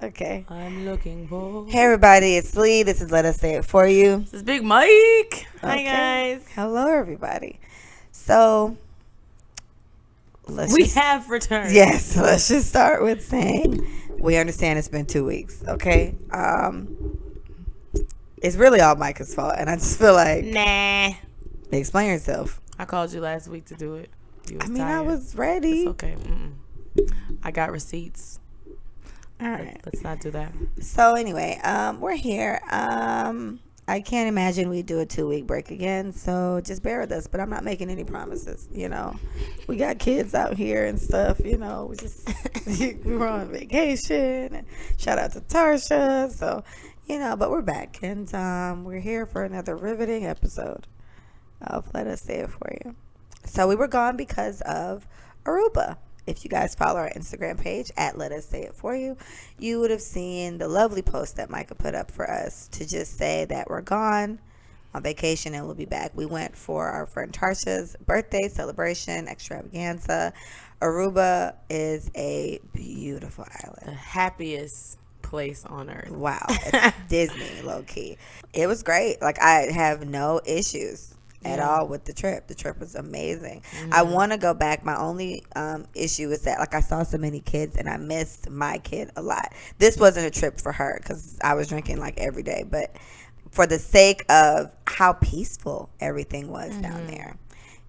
Okay. I'm looking for. Hey everybody, it's Lee. This is Let Us Say It For You. This is Big Mike. Hi Okay. guys. Hello everybody. So We have returned. Yes, let's just start with saying we understand it's been 2 weeks. Okay. It's really all Micah's fault, and I just feel like explain yourself. I called you last week to do it. You was I mean, tired. I was ready. It's okay. I got receipts. All right. Let's not do that. So anyway, we're here. I can't imagine we do a 2-week break again, so just bear with us. But I'm not making any promises. You know, we got kids out here and stuff. You know, we were on vacation. And shout out to Tarsha. So, you know, but we're back and we're here for another riveting episode of Let Us Say It For You. So we were gone because of Aruba. If you guys follow our Instagram page at Let Us Say It For You, you would have seen the lovely post that Micah put up for us to just say that we're gone on vacation and we'll be back. We went for our friend Tarsha's birthday celebration extravaganza. Aruba is a beautiful island. The happiest place on earth. Wow. It's Disney, low-key. It was great. Like, I have no issues at all with the trip. The trip was amazing. I want to go back. My only issue is that, like, I saw so many kids and I missed my kid a lot. This wasn't a trip for her because I was drinking like every day, but for the sake of how peaceful everything was down there,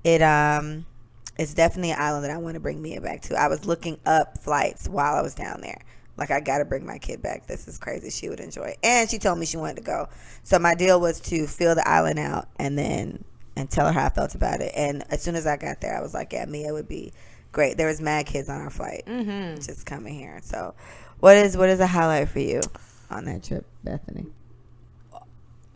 it's definitely an island that I want to bring Mia back to. I was looking up flights while I was down there. Like, I got to bring my kid back. This is crazy. She would enjoy it. And she told me she wanted to go. So my deal was to fill the island out and tell her how I felt about it. And as soon as I got there, I was like, yeah, Mia would be great. There was mad kids on our flight just coming here. So what is a highlight for you on that trip, Bethany?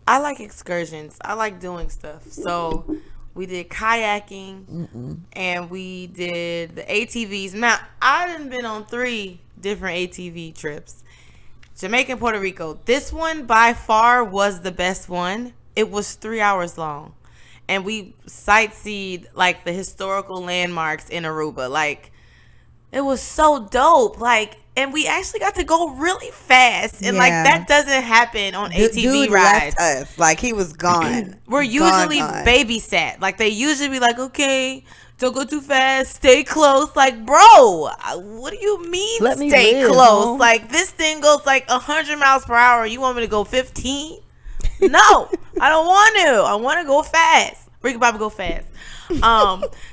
I like excursions. I like doing stuff. So we did kayaking and we did the ATVs. Now, I done been on 3 different ATV trips. Jamaica and Puerto Rico. This one by far was the best one. It was 3 hours long. And we sightseed like the historical landmarks in Aruba. Like, it was so dope. Like, and we actually got to go really fast. And like, that doesn't happen on ATV dude rides. Left us. Like, he was gone. We're usually babysat. Like, they usually be like, okay, don't go too fast. Stay close. Like, bro, what do you mean stay close? Home. Like, this thing goes like 100 miles per hour. You want me to go 15? No, I don't want to. I want to go fast. Ricky Bobby go fast.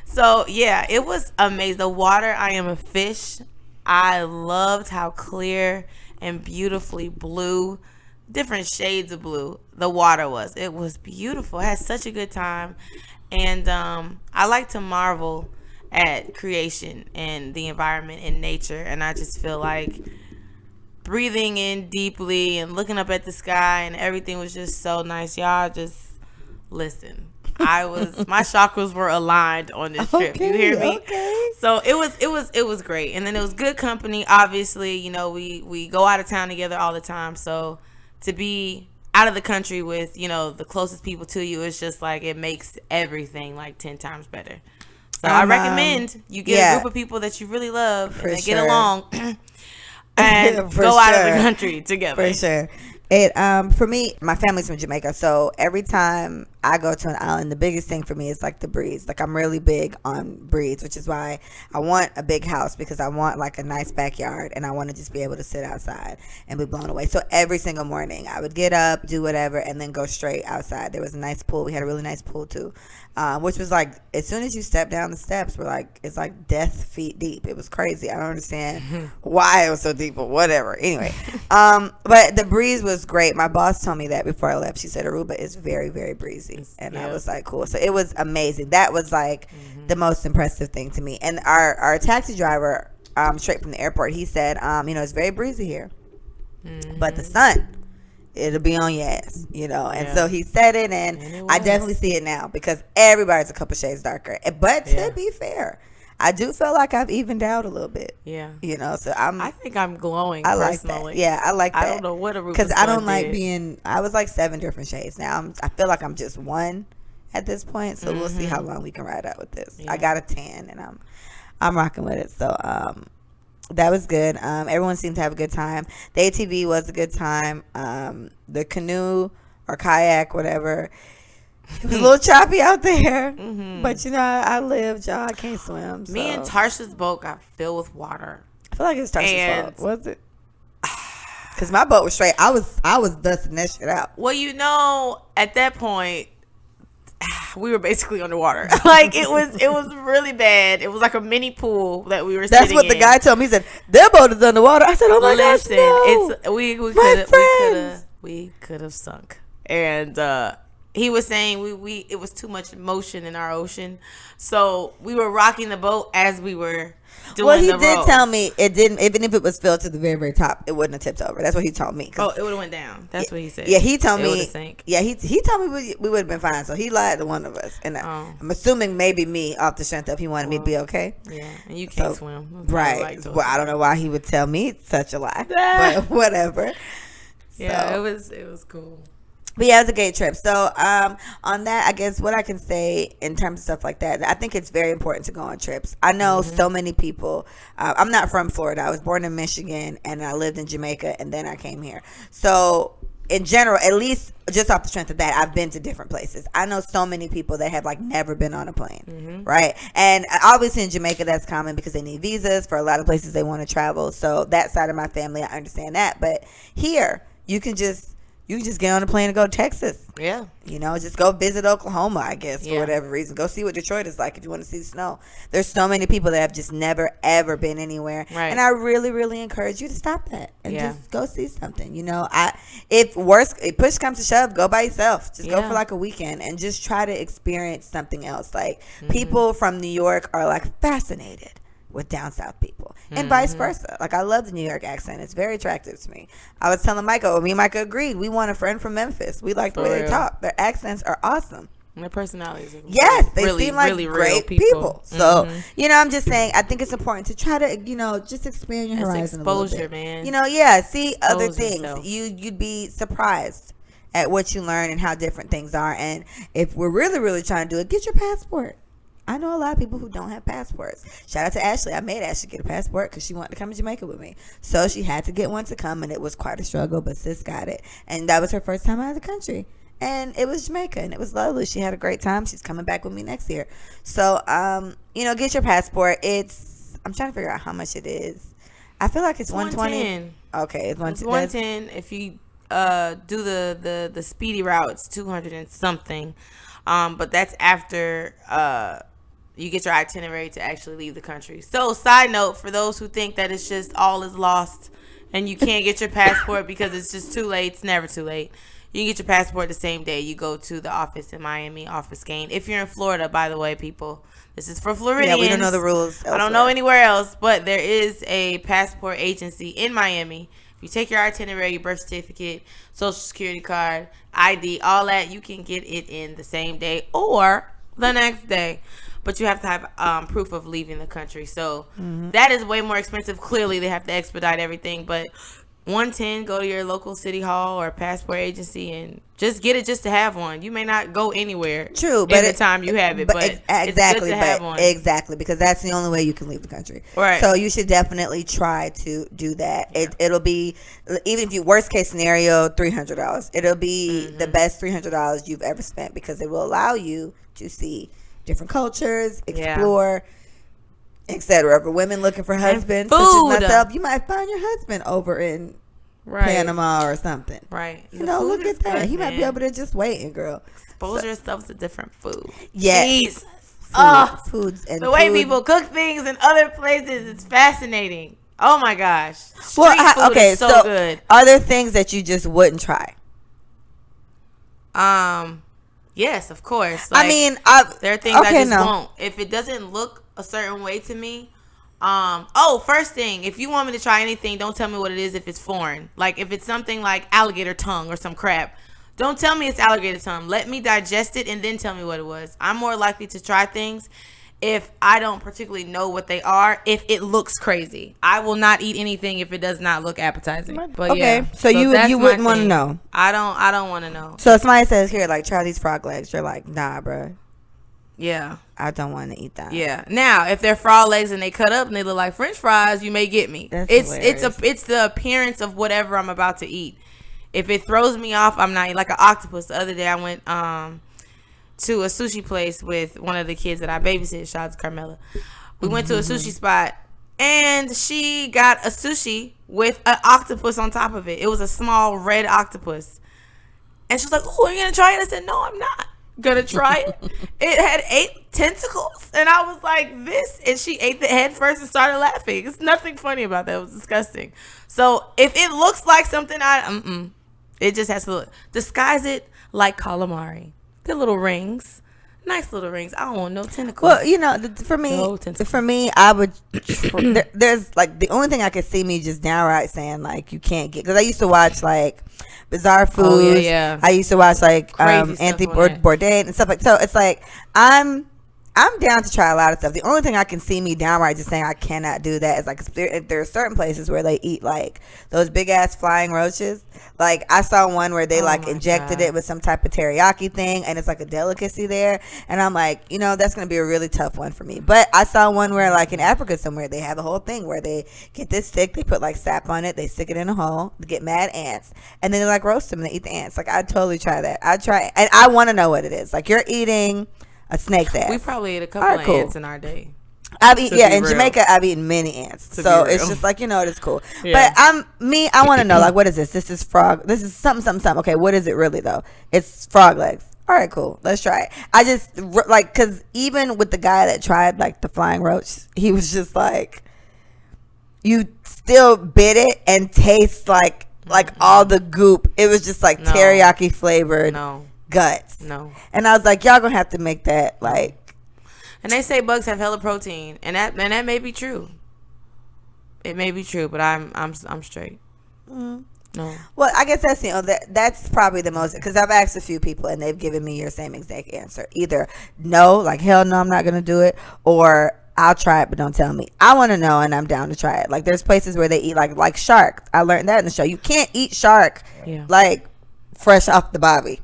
So yeah, it was amazing. The water, I am a fish. I loved how clear and beautifully blue, different shades of blue the water was. It was beautiful. I had such a good time. And I like to marvel at creation and the environment and nature. And I just feel like breathing in deeply and looking up at the sky and everything was just so nice. Y'all just listen. My chakras were aligned on this trip. You hear me? Okay. So it was great. And then it was good company. Obviously, you know, we go out of town together all the time. So to be out of the country with, you know, the closest people to you, it's just like, it makes everything like 10 times better. So I recommend you get a group of people that you really love and they get along. And go out of the country together. For sure. For me, my family's from Jamaica, so every time I go to an island, the biggest thing for me is like the breeze. Like, I'm really big on breeze, which is why I want a big house, because I want like a nice backyard and I want to just be able to sit outside and be blown away. So every single morning I would get up, do whatever, and then go straight outside. There was a nice pool. We had a really nice pool too, which was like, as soon as you step down the steps, it's like death feet deep. It was crazy. I don't understand why it was so deep, but whatever. Anyway, but the breeze was great. My boss told me that before I left. She said Aruba is very, very breezy. And I was like, cool. So it was amazing. That was like the most impressive thing to me. And our taxi driver, straight from the airport, he said, you know, it's very breezy here, but the sun, it'll be on your ass, you know. And so he said it, and I definitely see it now, because everybody's a couple shades darker. But to be fair, I do feel like I've evened out a little bit. Yeah. You know, so I think I'm glowing. I like personally. that. Yeah, I like that. I don't know what Aruba's because I don't like being. I was like 7 different shades. Now I feel like I'm just one at this point. So we'll see how long we can ride out with this. Yeah. I got a tan, and I'm rocking with it. So That was good. Everyone seemed to have a good time. The ATV was a good time. The canoe or kayak, whatever, it was a little choppy out there. But you know, I lived, y'all. I can't swim. So. Me and Tarsha's boat got filled with water. I feel like it's Tarsha's fault. Was it? Because my boat was straight. I was dusting that shit out. Well, you know, at that point, we were basically underwater. Like it was really bad. It was like a mini pool that we were. That's what the guy told me. He said their boat is underwater. I said, "Oh my gosh, no. It's we could have sunk." And he was saying it was too much motion in our ocean, so we were rocking the boat as we were doing. Well, he did tell me it didn't. Even if it was filled to the very, very top, it wouldn't have tipped over. That's what he told me. Oh, it would have went down. That's what he said. Yeah, he told me. Yeah, he told me we would have been fine. So he lied to one of us, and I'm assuming maybe me off the strength of he wanted me to be okay. Yeah, and you can't swim, right? Well, I don't know why he would tell me such a lie, but whatever. Yeah, so. It was cool. But yeah, it was a great trip. So on that, I guess what I can say in terms of stuff like that, I think it's very important to go on trips. I know so many people. I'm not from Florida. I was born in Michigan, and I lived in Jamaica, and then I came here. So in general, at least just off the strength of that, I've been to different places. I know so many people that have like never been on a plane, right? And obviously in Jamaica, that's common because they need visas for a lot of places they want to travel. So that side of my family, I understand that. But here, you can just get on a plane and go to Texas. Yeah. You know, just go visit Oklahoma, I guess, for whatever reason. Go see what Detroit is like if you want to see the snow. There's so many people that have just never, ever been anywhere. Right. And I really, really encourage you to stop that and just go see something. You know, if push comes to shove, go by yourself. Just go for like a weekend and just try to experience something else. Like, people from New York are like fascinated with down south people and vice versa. Like, I love the New York accent. It's very attractive to me. I was telling Michael, me and Michael agreed. We want a friend from Memphis. We like the way they talk. Their accents are awesome. And their personalities are they seem like really great people. So, you know, I'm just saying, I think it's important to try to, you know, just expand your horizon a little bit. Man. You know, see other things. You'd be surprised at what you learn and how different things are. And if we're really, really trying to do it, get your passport. I know a lot of people who don't have passports. Shout out to Ashley. I made Ashley get a passport because she wanted to come to Jamaica with me. So she had to get one to come, and it was quite a struggle, but sis got it. And that was her first time out of the country. And it was Jamaica, and it was lovely. She had a great time. She's coming back with me next year. So, you know, get your passport. I'm trying to figure out how much it is. I feel like it's $120. Okay, it's $110. If you do the speedy route, it's $200 and something. But that's after you get your itinerary to actually leave the country. So, side note, for those who think that it's just all is lost and you can't get your passport because it's just too late, it's never too late. You can get your passport the same day you go to the office in Miami off Biscayne. If you're in Florida, by the way, people, this is for Floridians. Yeah, we don't know the rules elsewhere. I don't know anywhere else, but there is a passport agency in Miami. If you take your itinerary, your birth certificate, social security card, ID, all that, you can get it in the same day or the next day. But you have to have proof of leaving the country. So that is way more expensive. Clearly, they have to expedite everything. But $110, go to your local city hall or passport agency and just get it just to have one. You may not go anywhere. True, but at the time you have it, but it's good to have one. Exactly, because that's the only way you can leave the country. Right. So you should definitely try to do that. Yeah. It'll be, even if you worst case scenario, $300. It'll be the best $300 you've ever spent because it will allow you to see different cultures, explore. Etc. For women looking for husbands, such as myself, you might find your husband over in Panama or something. Right. You know, look at that. He might be over there just waiting, girl. Expose yourself to different food. Yes. Foods and the way people cook things in other places is fascinating. Oh my gosh. Street food is so good. Are there things that you just wouldn't try? Yes, of course. Like, I mean, there are things I just won't. If it doesn't look a certain way to me. First thing, if you want me to try anything, don't tell me what it is if it's foreign. Like if it's something like alligator tongue or some crap, don't tell me it's alligator tongue. Let me digest it and then tell me what it was. I'm more likely to try things if I don't particularly know what they are. If it looks crazy, I will not eat anything if it does not look appetizing. But okay, so you wouldn't want to know. I don't want to know. So if somebody says here, like, try these frog legs, you're like, nah, bro. Yeah. I don't want to eat that. Yeah. Now, if they're frog legs and they cut up and they look like French fries, you may get me. It's the appearance of whatever I'm about to eat. If it throws me off, I'm not like an octopus. The other day, I went to a sushi place with one of the kids that I babysit. Shout out to Carmela. We went to a sushi spot, and she got a sushi with an octopus on top of it. It was a small red octopus. And she was like, "Oh, are you going to try it?" I said, "No, I'm not going to try it." It had 8 tentacles. And I was like, this. And she ate the head first and started laughing. There's nothing funny about that. It was disgusting. So if it looks like something, it just has to look. Disguise it like calamari. The little rings. Nice little rings. I don't want no tentacles. Well, you know, for me, I would. There's like the only thing I could see me just downright saying like you can't get, because I used to watch like Bizarre Foods. Oh, yeah. I used to watch like Anthony Bourdain and stuff like. So it's like I'm down to try a lot of stuff. The only thing I can see me downright just saying I cannot do that is like there are certain places where they eat like those big ass flying roaches. Like I saw one where they like injected it with some type of teriyaki thing, and it's like a delicacy there. And I'm like, you know, that's gonna be a really tough one for me. But I saw one where like in Africa somewhere they have a whole thing where they get this stick, they put like sap on it, they stick it in a hole, they get mad ants, and then they like roast them and they eat the ants. Like I'd totally try that. I'd try, and I want to know what it is. Like you're eating a snake's ass. We probably ate a couple of ants in our day. In Jamaica I've eaten many ants, so it's just like, you know, it's cool. Yeah. But I want to know like, what is this? This is frog. This is something. Okay, what is it really though? It's frog legs. All right, cool. Let's try it. I just like, because even with the guy that tried like the flying roach, he was just like, you still bit it and taste like all the goop. It was just like teriyaki flavored. Guts. No. And I was like, y'all gonna have to make that like. And they say bugs have hella protein, and that may be true. It may be true, but I'm straight. No. Well, I guess that's probably the most, because I've asked a few people and they've given me your same exact answer. Either no, like hell no, I'm not gonna do it, or I'll try it, but don't tell me. I want to know, and I'm down to try it. Like there's places where they eat like shark. I learned that in the show. You can't eat shark like fresh off the bobby.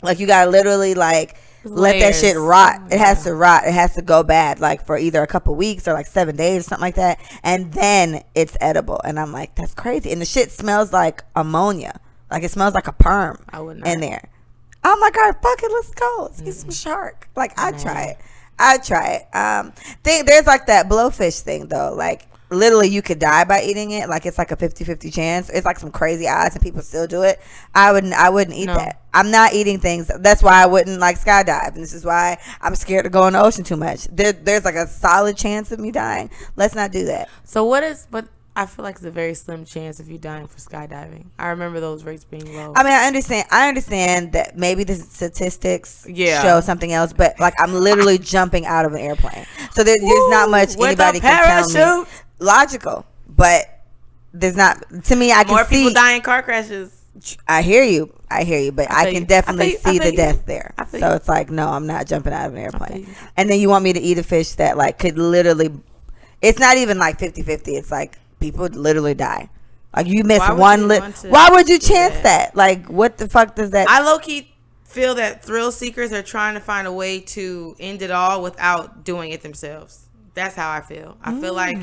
Like you gotta literally like let that shit rot. It has to rot. It has to go bad like for either a couple weeks or like 7 days or something like that, and then it's edible. And I'm like, that's crazy. And the shit smells like ammonia. Like it smells like a perm in there. I'm like, all right, fuck it, let's go. Let's get some shark. Like I'd try it. There's like that blowfish thing though. Like literally you could die by eating it. Like it's like a 50-50 chance. It's like some crazy odds and people still do it. I wouldn't eat that. I'm not eating things. That's why I wouldn't like skydive, and this is why I'm scared to go in the ocean too much. There's like a solid chance of me dying. Let's not do that. So but I feel like it's a very slim chance of you dying for skydiving. I remember those rates being low. I mean, I understand that maybe the statistics show something else, but like I'm literally jumping out of an airplane. So there's not much anybody can tell me. Logical, but there's not. To me, I can more see people die in car crashes. I hear you, but I can definitely see the death there. So it's like, no, I'm not jumping out of an airplane. And then you want me to eat a fish that like could literally, it's not even like 50-50. It's like people literally die. Like you miss one why would you chance that? Like what the fuck does that? I low-key feel that thrill seekers are trying to find a way to end it all without doing it themselves. That's how I feel. I feel like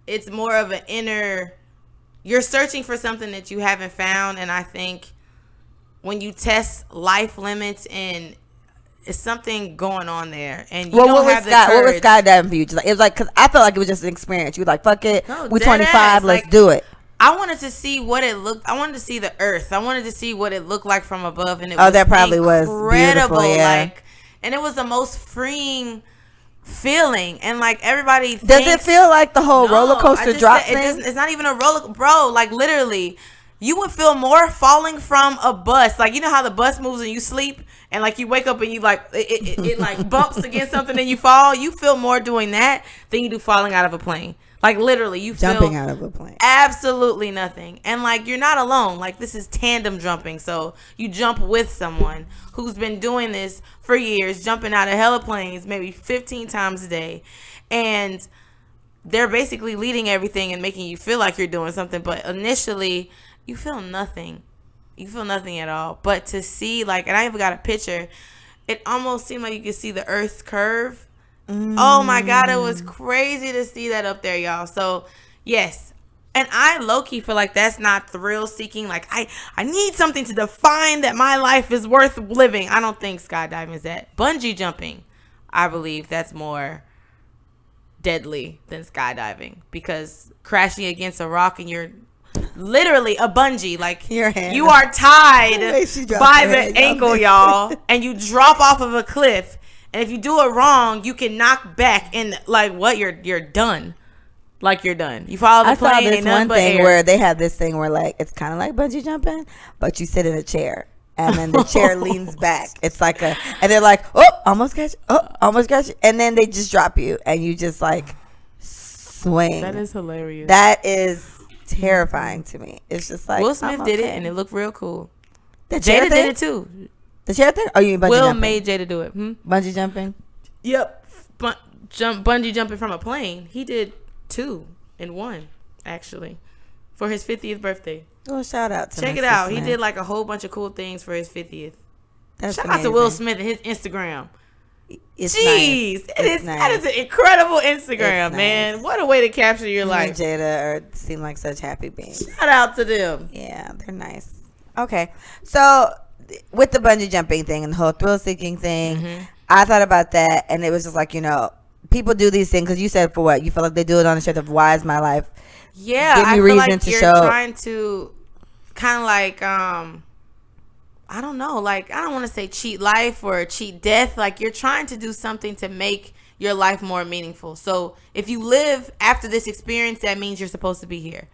it's more of an inner, you're searching for something that you haven't found. And I think when you test life limits and it's something going on there, and you don't have the courage. What was skydiving for you? Just like, it was like, because I felt like it was just an experience. You were like, fuck it, we're 25, let's do it. I wanted to see what it looked. I wanted to see the earth. I wanted to see what it looked like from above, and it was that probably was beautiful, like, and it was the most freeing feeling. And like everybody thinks, does it feel like the whole roller coaster drop thing? It's not even a roller, bro. Like literally, you would feel more falling from a bus. Like, you know how the bus moves and you sleep, and like you wake up and you like it like bumps against something and you fall. You feel more doing that than you do falling out of a plane. Like literally, you jumping feel out of a plane. Absolutely nothing. And like you're not alone. Like this is tandem jumping. So you jump with someone who's been doing this for years, jumping out of hella planes maybe 15 times a day. And they're basically leading everything and making you feel like you're doing something. But initially, you feel nothing. You feel nothing at all. But to see, like, and I even got a picture. it almost seemed like you could see the Earth's curve. Oh my God, it was crazy to see that up there, y'all. So yes, and I low-key feel like that's not thrill seeking. Like I need something to define that my life is worth living. I don't think skydiving is that. Bungee jumping, I believe that's more deadly than skydiving, because crashing against a rock and you're literally a bungee, like you are tied by the ankle, y'all, and you drop off of a cliff, and if you do it wrong you can knock back and like what, you're done. Like you're done. You follow the plane. I saw this one thing where they have this thing where like it's kind of like bungee jumping, but you sit in a chair and then the chair leans back. It's like and they're like, oh, almost got you. Oh, almost got you. And then they just drop you and you just like swing. That is hilarious. That is terrifying to me. It's just like Will Smith did it and it looked real cool. Jada did it too. The chair thing? Oh, you mean bungee Will jumping? made Jada do it. Bungee jumping? Yep. Bungee jumping from a plane. He did 2 in 1 actually for his 50th birthday. Well, shout out to Check it out. Smith. He did like a whole bunch of cool things for his 50th. Shout out to Will Smith and his Instagram. It's Jeez, nice. That is an incredible Instagram, man. Nice. What a way to capture your life. And Jada seem like such happy beings. Shout out to them. Yeah, they're nice. Okay, so with the bungee jumping thing and the whole thrill seeking thing, I thought about that, and it was just like, you know, people do these things because you said for what? You feel like they do it on the strength of why is my life? Yeah, give me reason like to you're show. Trying to kind of like I don't know, like I don't want to say cheat life or cheat death. Like you're trying to do something to make your life more meaningful. So if you live after this experience, that means you're supposed to be here.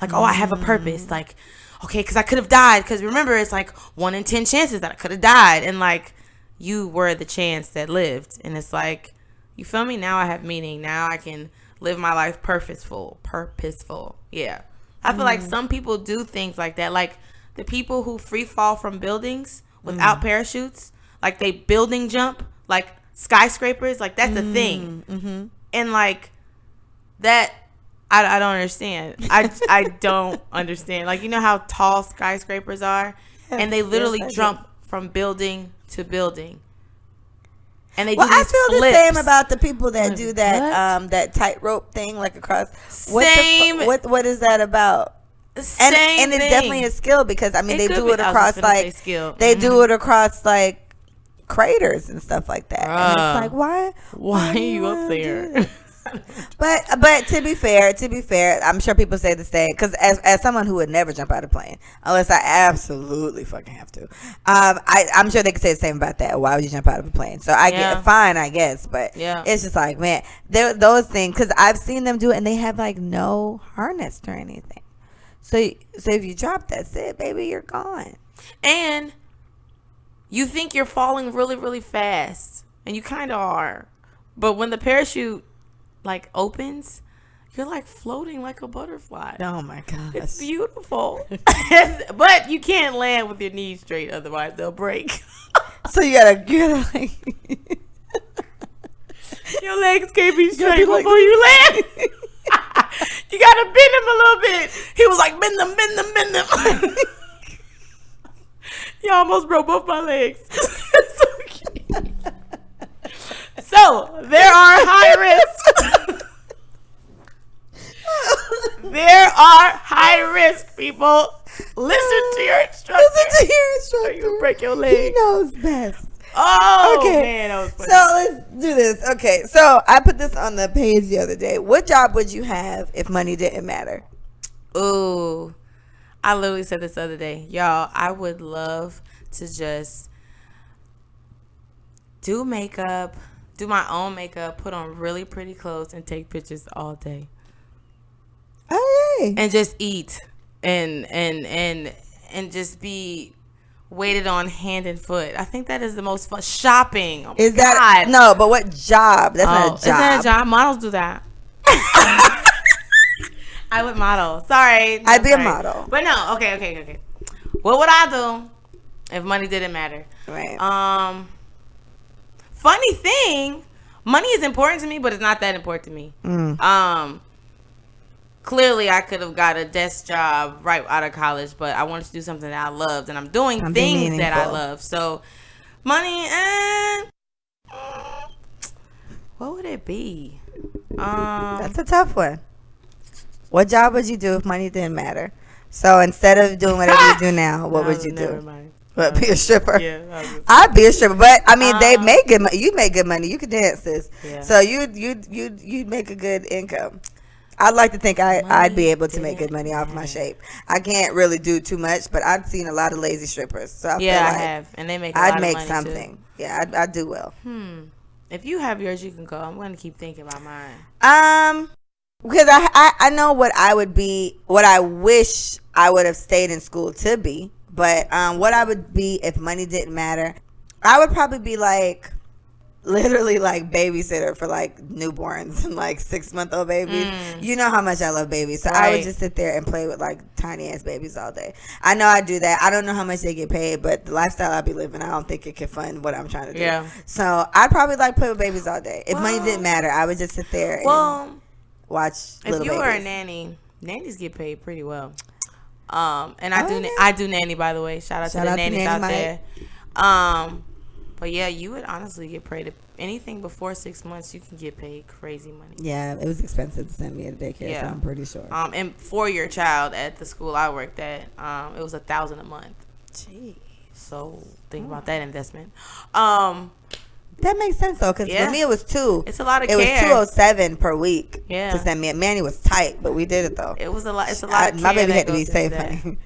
Like, oh, I have a purpose. Like, okay, because I could have died. Because remember, it's like 1 in 10 chances that I could have died, and like you were the chance that lived, and it's like, you feel me? Now I have meaning. Now I can live my life purposeful. Yeah. I feel like some people do things like that. Like the people who free fall from buildings without parachutes, like they building jump, like skyscrapers, like that's a thing. And like that, I don't understand. I don't understand. Like, you know how tall skyscrapers are? And they literally jump from building to building. And they I feel the same about the people that do that that tightrope thing, like across. What is that about? And it's definitely a skill, because I mean they do it across like they do it across like craters and stuff like that. And it's like, why are you up there? But to be fair, I'm sure people say the same, because as someone who would never jump out of a plane unless I absolutely fucking have to, I'm sure they could say the same about that. Why would you jump out of a plane? So I get fine, I guess, but it's just like, man, those things, because I've seen them do it and they have like no harness or anything. So if you drop, that's it, baby, you're gone. And you think you're falling really, really fast, and you kind of are, but when the parachute like opens, you're like floating like a butterfly. Oh my god, it's beautiful. But you can't land with your knees straight, otherwise they'll break. So you gotta like your legs can't be straight before you land. You gotta bend them a little bit. He was like, bend them. You almost broke both my legs. So cute. So there are high risks. There are high risk, people. Listen to your instructor. You break your leg. He knows best. Oh, okay. Man, that was funny. So let's do this. Okay, so I put this on the page the other day. What job would you have if money didn't matter? Ooh, I literally said this the other day. Y'all, I would love to just do makeup, do my own makeup, put on really pretty clothes, and take pictures all day. Hey. And just eat and just be waited on hand and foot. I think that is the most fun. Shopping. Oh is that God. No, but what job? That's not a job. Is that a job? Models do that. I would model. Sorry. I'd be a model. But no, okay. What would I do if money didn't matter? Right. Funny thing, money is important to me, but it's not that important to me. Clearly I could have got a desk job right out of college, but I wanted to do something that I loved, and I'm doing things that I love. So Money and what would it be? That's a tough one. What job would you do if money didn't matter? So instead of doing whatever you do now, what would you do? Mind. What, be a stripper? Yeah, I'd be a stripper, but I mean, they make good money. You make good money. You can dance, sis. Yeah. So you'd make a good income. I'd like to think I'd be able to make good money off my shape. I can't really do too much, but I've seen a lot of lazy strippers. So I feel like I have, and they make. I'd make something. Too. Yeah, I'd do well. If you have yours, you can go. I'm going to keep thinking about mine. Because I know what I would be, what I wish I would have stayed in school to be. But what I would be if money didn't matter, I would probably be like literally like babysitter for like newborns and like 6-month-old babies. You know how much I love babies. So I would just sit there and play with like tiny ass babies all day. I know I do that. I don't know how much they get paid, but the lifestyle I be living, I don't think it can fund what I'm trying to do. Yeah. So I'd probably like play with babies all day. If money didn't matter, I would just sit there and watch little babies. If you were a nanny, nannies get paid pretty well. And I do nanny, by the way. Shout out to the nannies out there. But yeah, you would honestly get paid. If anything before 6 months, you can get paid crazy money. Yeah, it was expensive to send me to daycare, so I'm pretty sure. And for your child at the school I worked at, it was $1,000 a month. Jeez. So think about that investment. That makes sense though, because for me it was $2. It's a lot of care. It was $207 per week. Yeah. To send me. Manny was tight, but we did it though. It was a lot. It's a lot. Of care. My baby had to be safe, honey.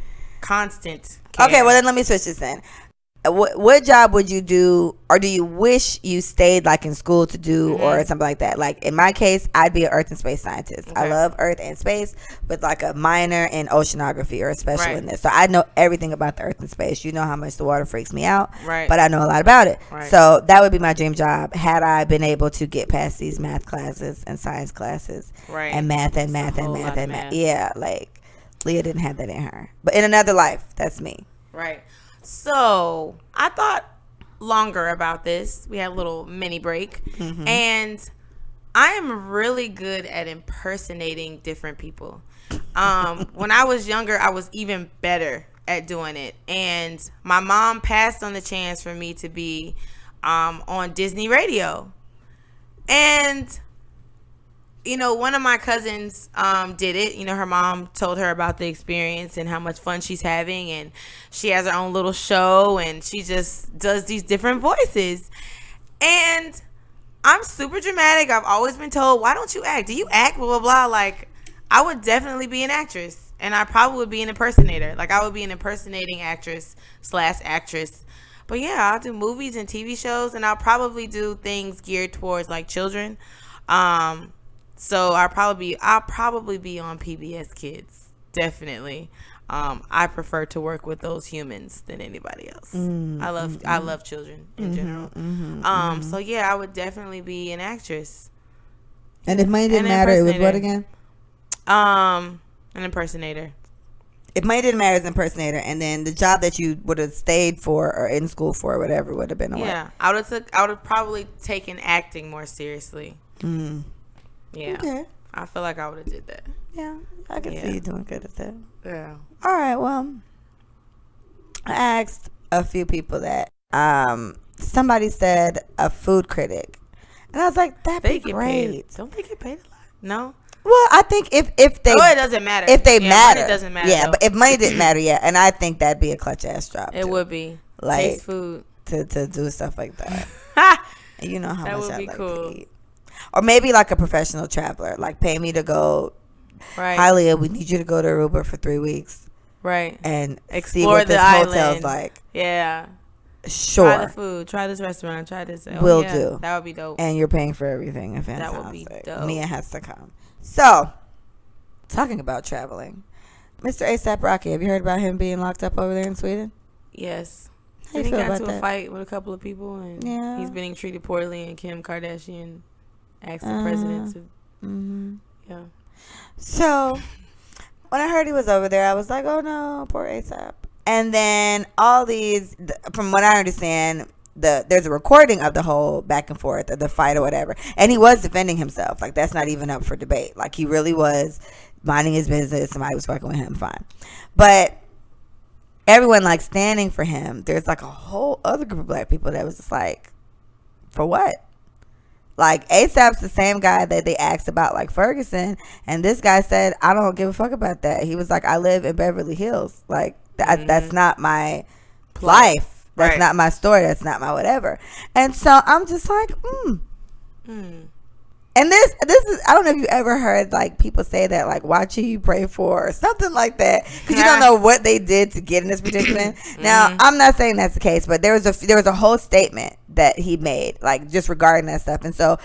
Constant care. Okay, well then let me switch this then. What job would you do, or do you wish you stayed like in school to do, or something like that? Like in my case, I'd be an earth and space scientist. Okay. I love earth and space, with like a minor in oceanography or a special in this. So I know everything about the earth and space. You know how much the water freaks me out, but I know a lot about it. Right. So that would be my dream job had I been able to get past these math classes and science classes, and math. Yeah, like Leah didn't have that in her, but in another life, that's me. Right. So I thought longer about this. We had a little mini break. And I am really good at impersonating different people. When I was younger, I was even better at doing it. And my mom passed on the chance for me to be on Disney Radio. And you know, one of my cousins did it. You know, her mom told her about the experience and how much fun she's having. And she has her own little show and she just does these different voices. And I'm super dramatic. I've always been told, why don't you act? Do you act? Blah, blah, blah. Like, I would definitely be an actress. And I probably would be an impersonator. Like, I would be an impersonating actress/actress. But yeah, I'll do movies and TV shows. And I'll probably do things geared towards, like, children. So I'll probably be on PBS Kids, definitely. I prefer to work with those humans than anybody else. I love children in general. So yeah, I would definitely be an actress. And if money didn't matter, it was what again? An impersonator. If money didn't matter, it's an impersonator, and then the job that you would have stayed for or in school for, or whatever, would have been. Yeah, I would have probably taken acting more seriously. Yeah. Okay. I feel like I would have did that. Yeah. I can see you doing good at that. Yeah. All right. Well, I asked a few people that. Somebody said a food critic. And I was like, that'd be great. Don't they get paid a lot? No? Well, I think if they... Oh, it doesn't matter. If they matter. Money doesn't matter. Yeah, but if money didn't matter, and I think that'd be a clutch-ass job, It would be. Like, taste food. To do stuff like that. And you know how that much would I be like cool. to eat. Or maybe like a professional traveler. Like pay me to go. Right. Hi, Leah, we need you to go to Aruba for 3 weeks. Right. And explore see what the this island. hotel's like. Yeah. Sure. Try the food. Try this restaurant. Try this. Will do. That would be dope. And you're paying for everything. Fantastic. That would be dope. Mia has to come. So, talking about traveling. Mr. A$AP Rocky, have you heard about him being locked up over there in Sweden? Yes. How you he feel got about into that? a fight with a couple of people, and he's being treated poorly, and Kim Kardashian asked the president to... Yeah. So, when I heard he was over there, I was like, oh no, poor A$AP. And then all these, from what I understand, there's a recording of the whole back and forth of the fight or whatever. And he was defending himself. Like, that's not even up for debate. Like, he really was minding his business. Somebody was fucking with him, fine. But everyone like standing for him, there's like a whole other group of black people that was just like, for what? Like ASAP's the same guy that they asked about like Ferguson, and this guy said, I don't give a fuck about that. He was like, I live in Beverly Hills. Like that's not my life. That's not my story. That's not my whatever. And so I'm just like, And this is, I don't know if you ever heard like people say that like, watch who you pray for or something like that, because you don't know what they did to get in this predicament. Now I'm not saying that's the case, but there was a whole statement that he made like just regarding that stuff. And so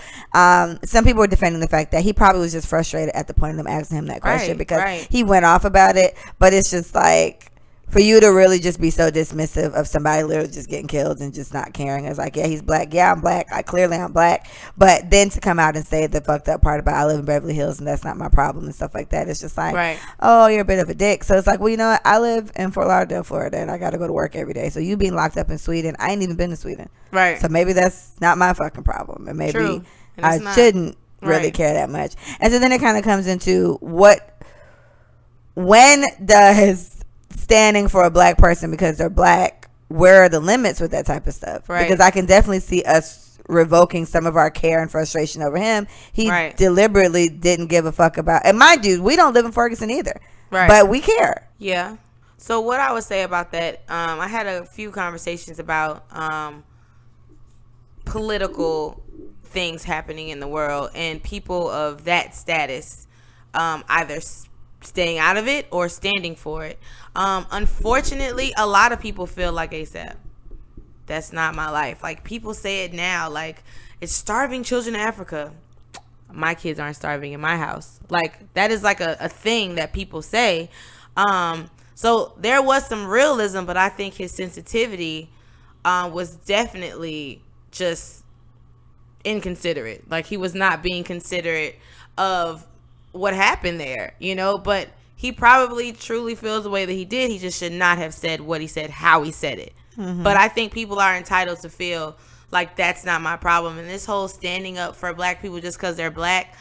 some people were defending the fact that he probably was just frustrated at the point of them asking him that question, because he went off about it. But it's just like, for you to really just be so dismissive of somebody literally just getting killed and just not caring. It's like, yeah, he's black. Yeah, I'm black. I'm black. But then to come out and say the fucked up part about I live in Beverly Hills and that's not my problem and stuff like that, it's just like, oh, you're a bit of a dick. So it's like, well, you know what? I live in Fort Lauderdale, Florida, and I got to go to work every day. So you being locked up in Sweden, I ain't even been to Sweden. Right. So maybe that's not my fucking problem. And maybe I shouldn't really care that much. And so then it kind of comes into when does standing for a black person because they're black, where are the limits with that type of stuff? Because I can definitely see us revoking some of our care and frustration over him. He deliberately didn't give a fuck about, and mind you, we don't live in Ferguson either, but we care. Yeah. So what I would say about that, I had a few conversations about political things happening in the world and people of that status either staying out of it or standing for it. Unfortunately, a lot of people feel like ASAP, that's not my life. Like, people say it now, like, it's starving children in Africa. My kids aren't starving in my house. Like, that is like a thing that people say. So there was some realism, but I think his sensitivity was definitely just inconsiderate. Like, he was not being considerate of what happened there, you know, but he probably truly feels the way that he did. He just should not have said what he said, how he said it. But I think people are entitled to feel like that's not my problem. And this whole standing up for black people just because they're black,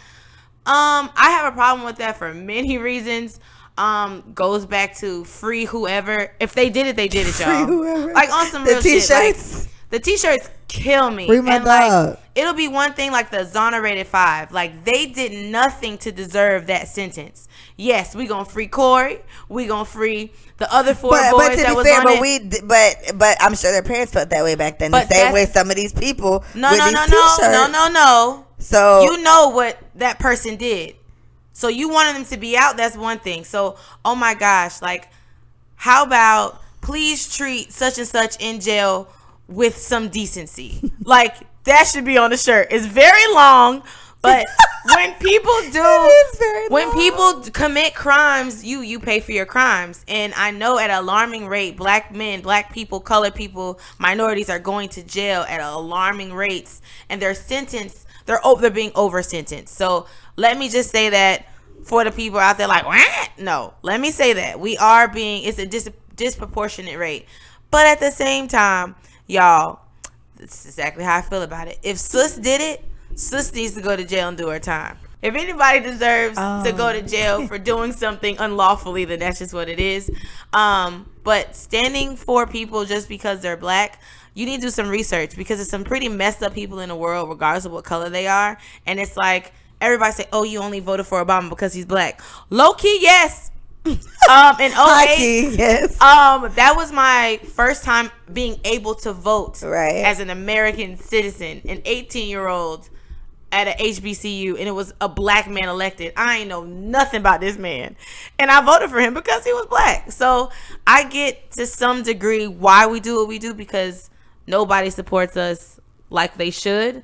I have a problem with that for many reasons. Goes back to free whoever. If they did it, they did it, y'all. Free whoever. Like, on some real shit. Like, the t-shirts kill me. Free my dog. Like, it'll be one thing like the exonerated 5. Like, they did nothing to deserve that sentence. Yes, we gonna free Corey. We gonna free the other 4 boys that was on it. But I'm sure their parents felt that way back then. The same way some of these people. No. So you know what that person did. So you wanted them to be out. That's one thing. So, oh my gosh, like, how about please treat such and such in jail with some decency? Like, that should be on the shirt. It's very long, but when people people commit crimes, you pay for your crimes. And I know at an alarming rate, black men, black people, colored people, minorities are going to jail at alarming rates, and they're sentenced. They're being over sentenced. So let me just say that for the people out there like, what? No, let me say that it's a disproportionate rate. But at the same time, y'all, that's exactly how I feel about it. If Sus did it, Sus needs to go to jail and do her time. If anybody deserves to go to jail for doing something unlawfully, then that's just what it is. But standing for people just because they're black, you need to do some research, because there's some pretty messed up people in the world, regardless of what color they are. And it's like, everybody say, oh, you only voted for Obama because he's black. Low key, yes. In 2008, yes. That was my first time being able to vote as an American citizen, an 18-year-old at a HBCU, and it was a black man elected. I ain't know nothing about this man, and I voted for him because he was black. So I get to some degree why we do what we do, because nobody supports us like they should.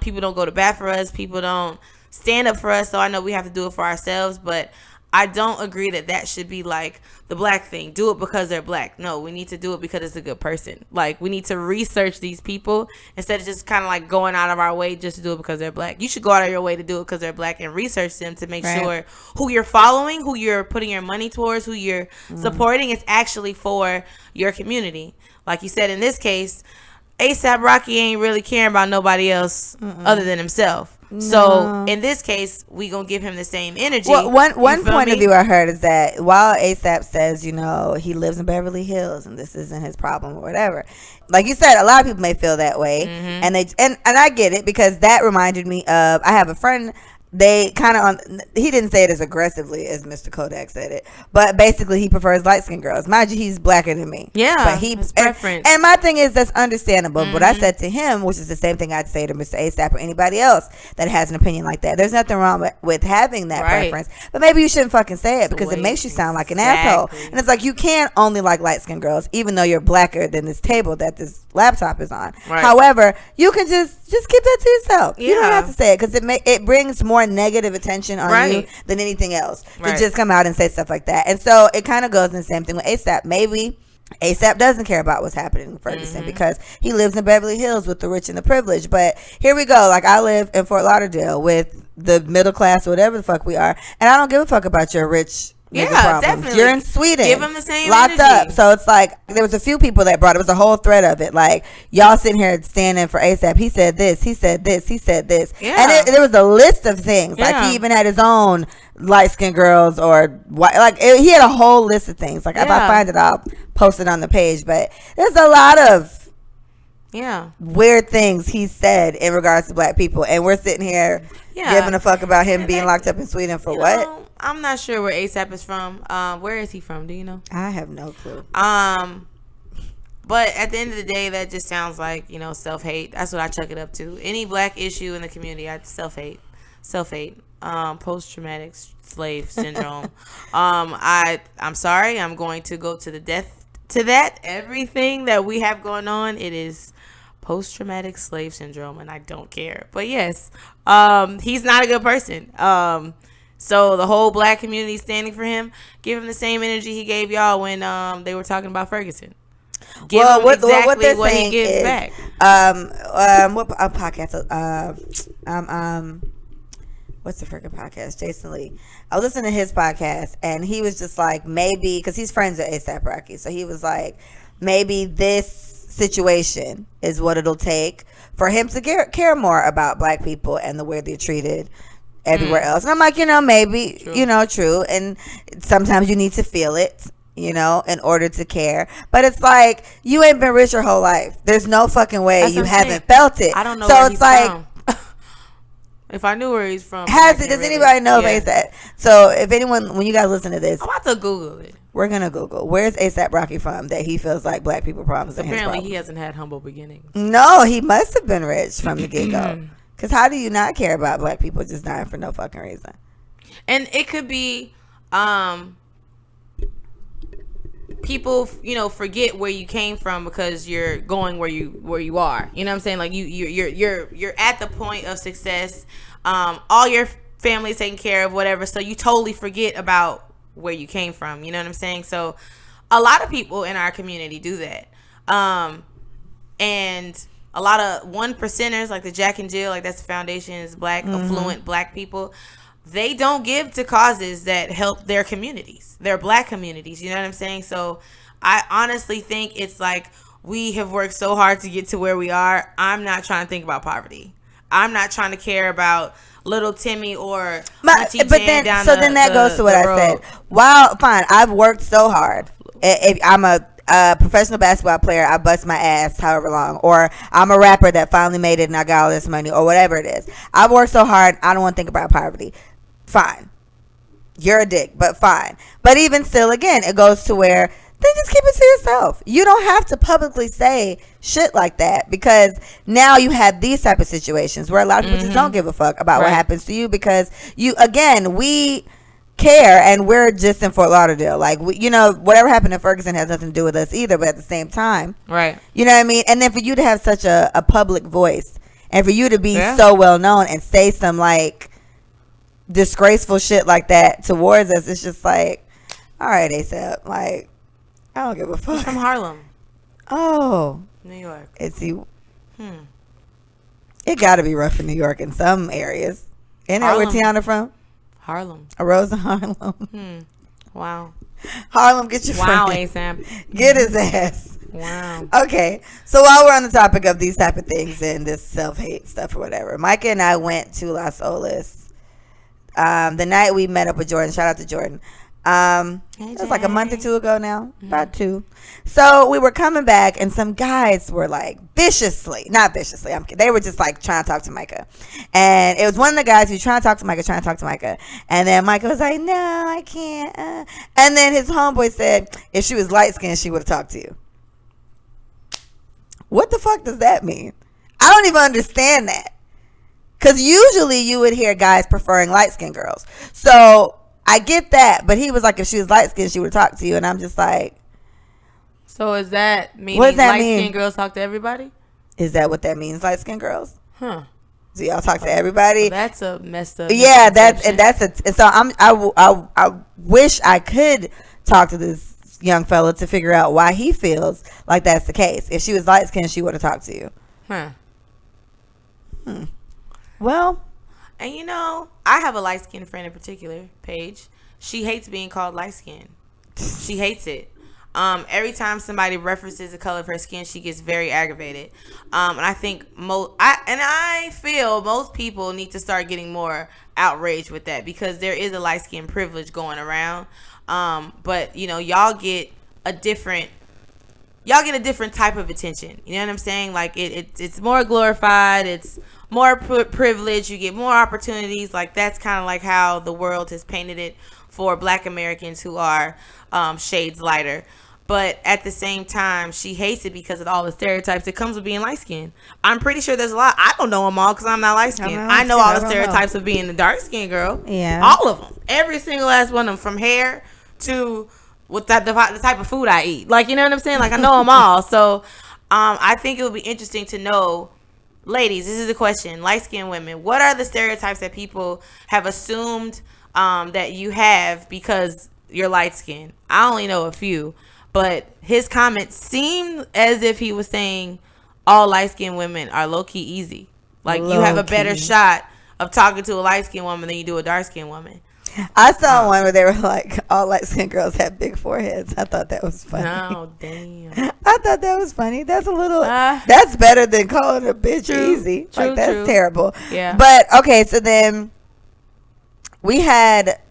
People don't go to bat for us. People don't stand up for us. So I know we have to do it for ourselves, but I don't agree that should be like the black thing. Do it because they're black. No, we need to do it because it's a good person. Like, we need to research these people instead of just kind of like going out of our way just to do it because they're black. You should go out of your way to do it because they're black and research them to make sure who you're following, who you're putting your money towards, who you're supporting is actually for your community. Like you said, in this case, ASAP Rocky ain't really caring about nobody else other than himself. So in this case, we gonna give him the same energy. Well, one point of view I heard is that while ASAP says, he lives in Beverly Hills and this isn't his problem or whatever, like you said, a lot of people may feel that way, and I get it, because that reminded me of, I have a friend. They kind of he didn't say it as aggressively as Mr. Kodak said it, but basically he prefers light skinned girls. Mind you, he's blacker than me. Yeah, but his preference. And my thing is, that's understandable. But I said to him, which is the same thing I'd say to Mr. ASAP or anybody else that has an opinion like that. There's nothing wrong with having that preference, but maybe you shouldn't fucking say it, because it makes you sound like an asshole. And it's like, you can't only like light skinned girls, even though you're blacker than this table that this laptop is on. Right. However, you can just keep that to yourself. Yeah. You don't have to say it, because it brings more negative attention on you than anything else to just come out and say stuff like that. And so it kind of goes in the same thing with ASAP. Maybe ASAP doesn't care about what's happening in Ferguson because he lives in Beverly Hills with the rich and the privileged. But here we go. Like, I live in Fort Lauderdale with the middle class or whatever the fuck we are, and I don't give a fuck about your rich definitely. You're in Sweden. Give them the same locked energy. up. So it's like, there was a few people that brought, it was a whole thread of it. Like, y'all sitting here standing for ASAP. He said this. He said this. He said this. Yeah. And there was a list of things. Yeah. Like, he even had his own light skinned girls or white. Like, he had a whole list of things. Like, if I find it, I'll post it on the page. But there's a lot of weird things he said in regards to black people, and we're sitting here giving a fuck about him being locked up in Sweden for what? I'm not sure where ASAP is from. Where is he from? Do you know? I have no clue. But at the end of the day, that just sounds like, self-hate. That's what I chuck it up to. Any black issue in the community, I self-hate. Post-traumatic slave syndrome. I'm sorry. I'm going to go to the death to that. Everything that we have going on, it is post-traumatic slave syndrome, and I don't care. But yes, he's not a good person. So the whole black community standing for him, give him the same energy he gave y'all when they were talking about Ferguson. Give him exactly what he gives back. What podcast? What's the freaking podcast? Jason Lee. I was listening to his podcast, and he was just like, maybe, because he's friends with A$AP Rocky, so he was like, maybe this situation is what it'll take for him to care more about black people and the way they're treated everywhere else. And I'm like, maybe, true. And sometimes you need to feel it, in order to care. But it's like, you ain't been rich your whole life. There's no fucking way you haven't felt it. I don't know where he's from. If I knew where he's from. Does anybody know ASAP? So if anyone, when you guys listen to this, I'm about to Google it. We're going to Google, where's A$AP Rocky from that he feels like black people problems and his problems? Apparently he hasn't had humble beginnings. No, he must have been rich from the get-go. Because how do you not care about black people just dying for no fucking reason? And it could be people, forget where you came from because you're going where you are. You know what I'm saying? Like you're at the point of success. All your family's taken care of, whatever. So you totally forget about where you came from. You know what I'm saying? So a lot of people in our community do that. And a lot of 1%ers, like the Jack and Jill, like that's the foundation, is black, affluent black people. They don't give to causes that help their communities, their black communities. You know what I'm saying? So I honestly think it's like, we have worked so hard to get to where we are. I'm not trying to think about poverty. I'm not trying to care about little Timmy or Auntie Jan down the that goes to what I said. Wow, fine. I've worked so hard. I'm a professional basketball player. I bust my ass however long, or I'm a rapper that finally made it and I got all this money, or whatever it is. I've worked so hard. I don't want to think about poverty. Fine, you're a dick, but fine. But even still, again, it goes to where, then just keep it to yourself. You don't have to publicly say shit like that, because now you have these type of situations where a lot of people just don't give a fuck about what happens to you, because we care, and we're just in Fort Lauderdale. Like, whatever happened in Ferguson has nothing to do with us either, but at the same time, right? You know what I mean? And then for you to have such a public voice, and for you to be so well known and say some like disgraceful shit like that towards us, it's just like, all right, ASAP, like, I don't give a fuck. He's from Harlem. Oh, New York. Is he? It got to be rough in New York in some areas. Isn't that where Tiana from? Harlem. A Rose in Harlem. Wow. Harlem, get your friend. ASAP. Get his ass. Wow. Okay, so while we're on the topic of these type of things and this self-hate stuff or whatever, Micah and I went to Las Olas the night we met up with Jordan. Shout out to Jordan. It was like a month or two ago now, about 2. So we were coming back, and some guys were like not viciously, they were just like trying to talk to Micah. And it was one of the guys who was trying to talk to Micah. And then Micah was like, no, I can't. And then his homeboy said, if she was light skinned, she would have talked to you. What the fuck does that mean? I don't even understand that. Because usually you would hear guys preferring light skinned girls. So I get that, but he was like, if she was light skinned, she would have talked to you. And I'm just like, so is that meaning light skinned girls talk to everybody? Is that what that means, light skinned girls? Huh. So y'all talk to everybody? Well, that's a messed up. Yeah, I wish I could talk to this young fella to figure out why he feels like that's the case. If she was light skinned, she would have talked to you. Huh. Well, and you know, I have a light skinned friend in particular, Paige. She hates being called light skinned. She hates it. Every time somebody references the color of her skin, she gets very aggravated. And I think I feel most people need to start getting more outraged with that, because there is a light skin privilege going around. But you know, y'all get a different type of attention. You know what I'm saying? Like it's more glorified. It's more privilege. You get more opportunities. Like that's kind of like how the world has painted it for Black Americans who are shades lighter. But at the same time, she hates it because of all the stereotypes that comes with being light skinned. I'm pretty sure there's a lot. I don't know them all because I'm not light skinned. I know all the stereotypes of being the dark skinned girl. Yeah, all of them. Every single last one of them, from hair to what the type of food I eat. Like, you know what I'm saying? Like, I know them all. So I think it would be interesting to know, ladies, this is the question, light skinned women, what are the stereotypes that people have assumed that you have because you're light skinned? I only know a few. But his comments seemed as if he was saying all light-skinned women are low-key easy. Like, you have a better shot of talking to a light-skinned woman than you do a dark-skinned woman. I saw one where they were like, all light-skinned girls have big foreheads. I thought that was funny. Oh, damn. I thought that was funny. That's a little, that's better than calling a bitch easy. Like, that's terrible. Yeah. But, okay, so then we had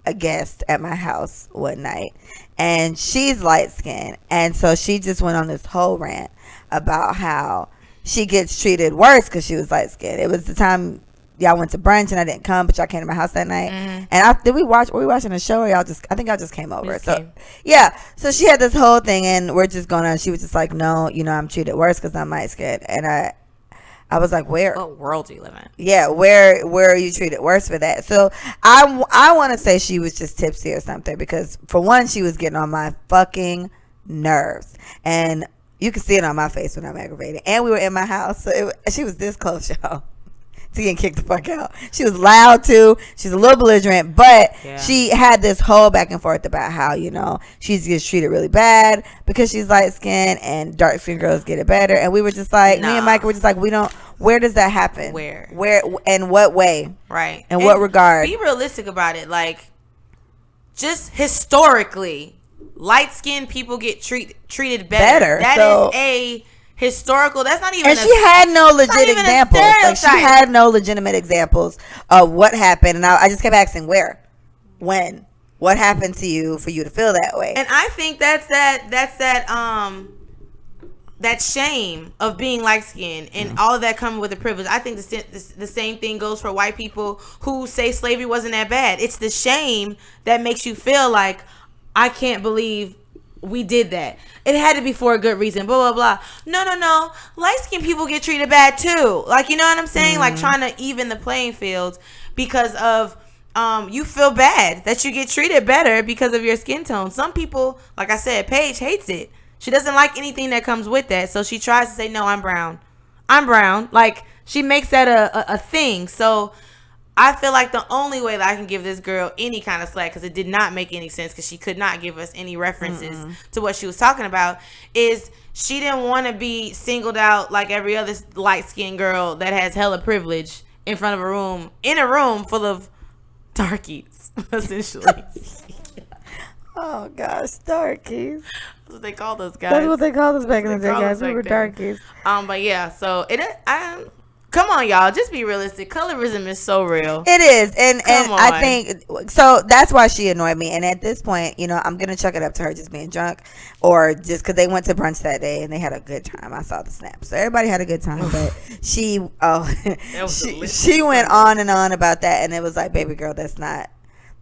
a guest at my house one night, and she's light skinned, and so she just went on this whole rant about how she gets treated worse because she was light skinned. It was the time y'all went to brunch and I didn't come, but y'all came to my house that night. And were we watching a show, or I think y'all just came over? Yeah, so she had this whole thing, and we're just going on. She was just like, no, you know, I'm treated worse because I'm light skinned. And I was like, where? What world do you live in? Yeah, where are you treated worse for that? So I want to say she was just tipsy or something, because for one, she was getting on my fucking nerves, and you can see it on my face when I'm aggravated. And we were in my house, so she was this close, y'all, to getting kicked the fuck out. She was loud too. She's a little belligerent, but she had this whole back and forth about how, you know, she gets treated really bad because she's light skinned and dark skinned girls get it better. And we were just like, me and Mike were just like, where does that happen? Where and what way? Right. In what regard? Be realistic about it. Like, just historically, light skinned people get treated better. That is a historical. That's not even. And she had no legit examples. Like, she had no legitimate examples of what happened, and I just kept asking where, when, what happened to you for you to feel that way. And I think that's that shame of being light skinned and all of that coming with the privilege. I think the same thing goes for white people who say slavery wasn't that bad. It's the shame that makes you feel like, I can't believe we did that. It had to be for a good reason, blah, blah, blah. No. Light-skinned people get treated bad too. Like, you know what I'm saying? Like, trying to even the playing field because of, you feel bad that you get treated better because of your skin tone. Some people, like I said, Paige hates it. She doesn't like anything that comes with that. So she tries to say, no, I'm brown. Like, she makes that a thing. So I feel like the only way that I can give this girl any kind of slack, because it did not make any sense, because she could not give us any references to what she was talking about, is she didn't want to be singled out like every other light-skinned girl that has hella privilege in front of in a room full of darkies, essentially. Oh gosh, darkies. That's what they called us, guys. That's what they called us back in the day, guys. We were darkies. But yeah, so come on, y'all. Just be realistic. Colorism is so real. It is. And I think, so that's why she annoyed me. And at this point, you know, I'm going to chuck it up to her just being drunk or just because they went to brunch that day and they had a good time. I saw the snap. So everybody had a good time. But she went on and on about that. And it was like, baby girl, that's not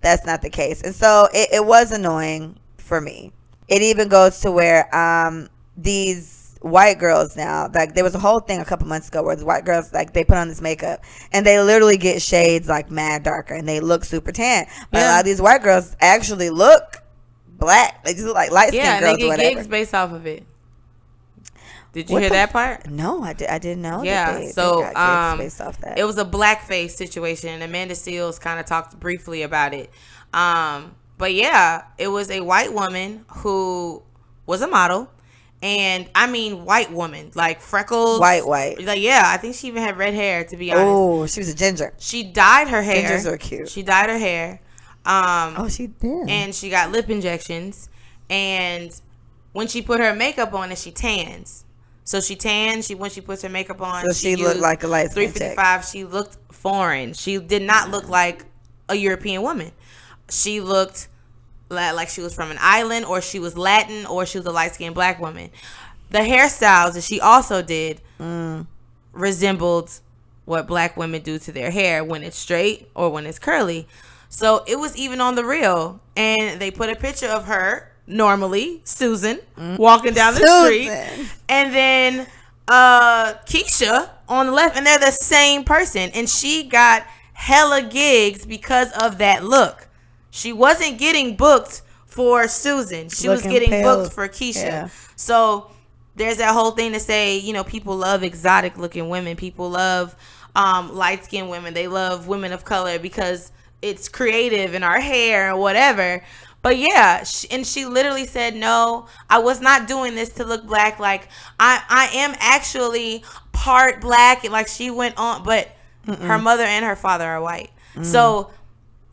the case. And so it was annoying for me. It even goes to where these white girls now, like there was a whole thing a couple months ago where the white girls, like they put on this makeup and they literally get shades like mad darker and they look super tan. But a lot of these white girls actually look black. They just look like light skinned girls. Yeah, and they get gigs based off of it. Did you hear that part? No, I didn't know. Yeah, they got based off that. It was a blackface situation. Amanda Seales kind of talked briefly about it. But yeah, it was a white woman who was a model. And I mean, white woman, like freckles, white. Like, yeah, I think she even had red hair. To be honest, oh, she was a ginger. She dyed her hair. Gingers are cute. She dyed her hair. She did. And she got lip injections. And when she put her makeup on, and she tans. So she tans. When she puts her makeup on, so she looked like a light skin 355. She looked foreign. She did not look like a European woman. She looked like she was from an island, or she was Latin, or she was a light-skinned black woman. The hairstyles that she also did resembled what black women do to their hair when it's straight or when it's curly. So it was even on the reel, and they put a picture of her, normally Susan, walking down the street, and then Keisha on the left, and they're the same person, and she got hella gigs because of that look. She wasn't getting booked for Susan. She was getting booked for Keisha. Yeah. So there's that whole thing to say, you know, people love exotic looking women. People love light skinned women. They love women of color because it's creative in our hair or whatever. But yeah, she literally said, no, I was not doing this to look black. Like I am actually part black. Like she went on, but her mother and her father are white. So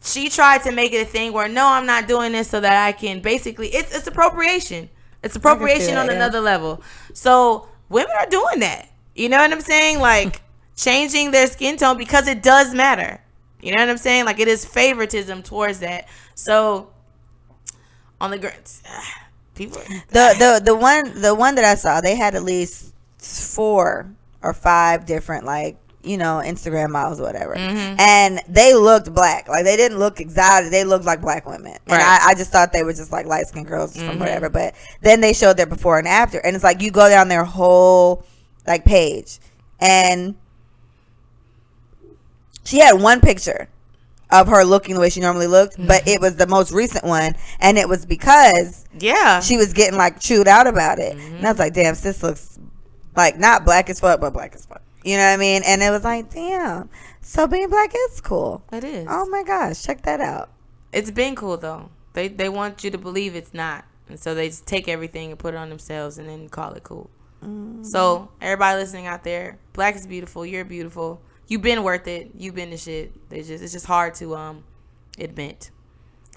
she tried to make it a thing where, no, I'm not doing this so that I can basically, it's appropriation. It's appropriation on another level. So women are doing that. You know what I'm saying? Like changing their skin tone because it does matter. You know what I'm saying? Like it is favoritism towards that. So on the people, the one that I saw, they had at least 4 or 5 different like, you know, Instagram models or whatever. And they looked black. Like they didn't look exotic. They looked like black women. And I just thought they were just like light skinned girls from whatever. But then they showed their before and after. And it's like you go down their whole like page. And she had one picture of her looking the way she normally looked, but it was the most recent one. And it was because she was getting like chewed out about it. And I was like, damn, sis looks like not black as fuck, but black as fuck. You know what I mean? And it was like, damn. So being black is cool. It is. Oh my gosh, check that out. It's been cool though. They want you to believe it's not, and so they just take everything and put it on themselves and then call it cool. So everybody listening out there, black is beautiful. You're beautiful. You've been worth it. You've been the shit. It's just hard to admit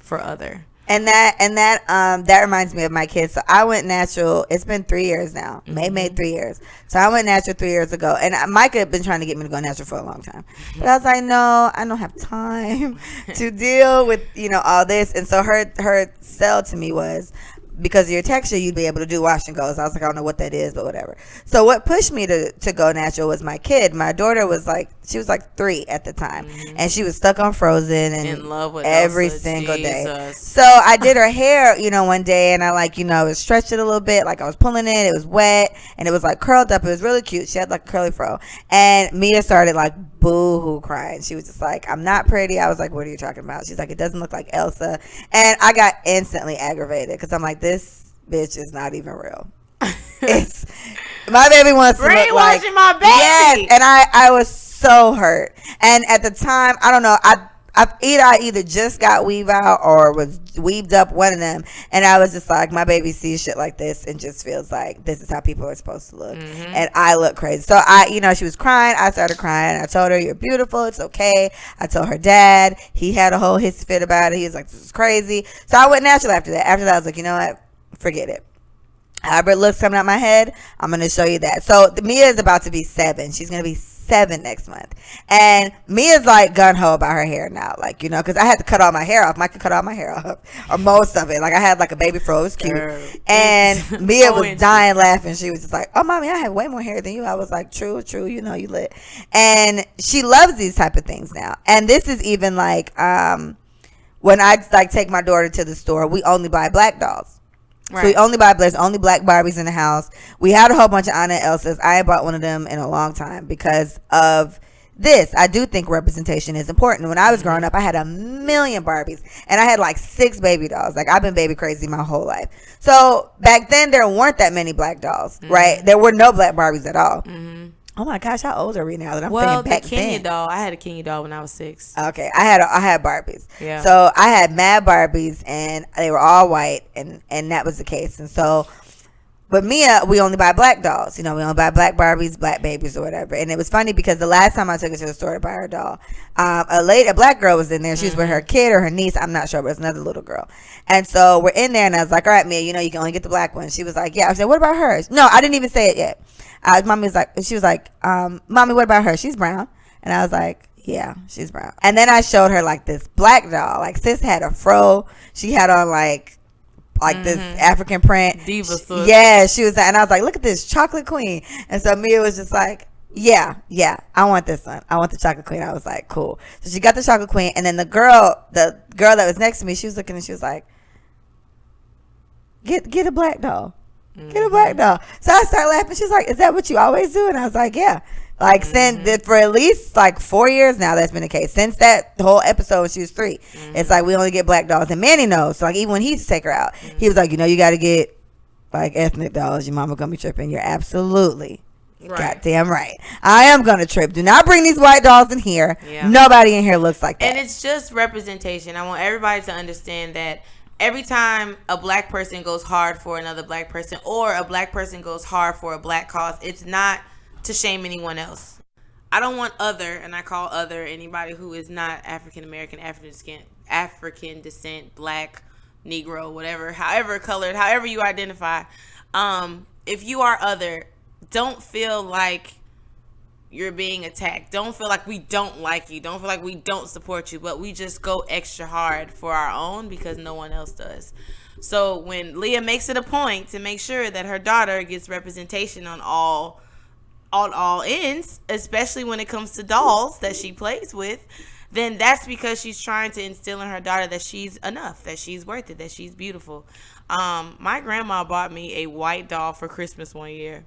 for other. And that reminds me of my kids. So I went natural. It's been 3 years now. May made 3 years. So I went natural 3 years ago. And Micah had been trying to get me to go natural for a long time. But I was like, no, I don't have time to deal with, you know, all this. And so her sell to me was, because of your texture, you'd be able to do wash and goes. I was like, I don't know what that is, but whatever. So what pushed me to go natural was my kid. My daughter was like, she was like 3 at the time, and she was stuck on Frozen and in love with every Elsa, single Jesus. day. So I did her hair, you know, one day, and I like, you know, stretched it a little bit, like I was pulling it. It was wet, and it was like curled up. It was really cute. She had like a curly fro, and Mia started like boo-hoo crying. She was just like, I'm not pretty. I was like, what are you talking about? She's like, it doesn't look like Elsa. And I got instantly aggravated because I'm like, this bitch is not even real. It's my baby wants to look like my baby. Yes, and I was so hurt. And at the time, I don't know, I either just got weave out or was weaved up, one of them, and I was just like, my baby sees shit like this and just feels like this is how people are supposed to look, and I look crazy. So she was crying. I started crying. I told her, "You're beautiful. It's okay." I told her dad. He had a whole hissy fit about it. He was like, "This is crazy." So I went natural after that. After that, I was like, you know what? Forget it. However it looks coming out my head, I'm going to show you that. So Mia is about to be 7. She's going to be 7 next month. And Mia's like gun-ho about her hair now. Like, because I had to cut all my hair off. Mike could cut all my hair off. Or most of it. Like, I had like a baby fro. It was cute. And Mia was dying laughing. She was just like, "Oh, mommy, I have way more hair than you." I was like, true, you you lit. And she loves these type of things now. And this is even like, when I like take my daughter to the store, we only buy black dolls. Right. So we only buy there's only black Barbies in the house. We had a whole bunch of Anna and Elsas. I ain't bought one of them in a long time because of this. I do think representation is important. When I was growing up, I had a million Barbies and I had like 6 baby dolls. Like, I've been baby crazy my whole life. So back then there weren't that many black dolls, right? There were no black Barbies at all. Oh my gosh, how old are we now that I'm saying back the Kenya then? doll. I had a Kenya doll when I was 6. Okay, I had Barbies. Yeah. So I had mad Barbies, and they were all white, and that was the case. And so, but Mia, we only buy black dolls. We only buy black Barbies, black babies, or whatever. And it was funny because the last time I took her to the store to buy her doll, a black girl was in there. She was with her kid or her niece. I'm not sure, but it's another little girl. And so we're in there, and I was like, "All right, Mia, you can only get the black one." She was like, "Yeah." I said, "What about hers?" No, I didn't even say it yet. She was like, "Mommy, what about her? She's brown." And I was like, "Yeah, she's brown." And then I showed her like this black doll. Like, sis had a fro. She had on like this African print. Diva sis. Yeah, she was, and I was like, "Look at this chocolate queen." And so Mia was just like, yeah, I want this one. I want the chocolate queen. I was like, cool. So she got the chocolate queen, and then the girl that was next to me, she was looking and she was like, get a black doll. Get a black doll. So I started laughing. She's like, "Is that what you always do?" And I was like, "Yeah." Like, since for at least like 4 years now, that's been the case. Since that whole episode when she was 3, it's like we only get black dolls. And Manny knows. So like, even when he used to take her out, he was like, "You got to get like ethnic dolls. Your mama gonna be tripping." You're absolutely goddamn right. I am gonna trip. Do not bring these white dolls in here. Yeah. Nobody in here looks like that. And it's just representation. I want everybody to understand that. Every time a black person goes hard for another black person, or a black person goes hard for a black cause, it's not to shame anyone else. I don't want other, and I call other anybody who is not African American, African descent, black, Negro, whatever, however colored, however you identify. If you are other, don't feel like you're being attacked. Don't feel like we don't like you. Don't feel like we don't support you, but we just go extra hard for our own because no one else does. So when Leah makes it a point to make sure that her daughter gets representation on all ends, especially when it comes to dolls that she plays with, then that's because she's trying to instill in her daughter that she's enough, that she's worth it, that she's beautiful. My grandma bought me a white doll for Christmas one year.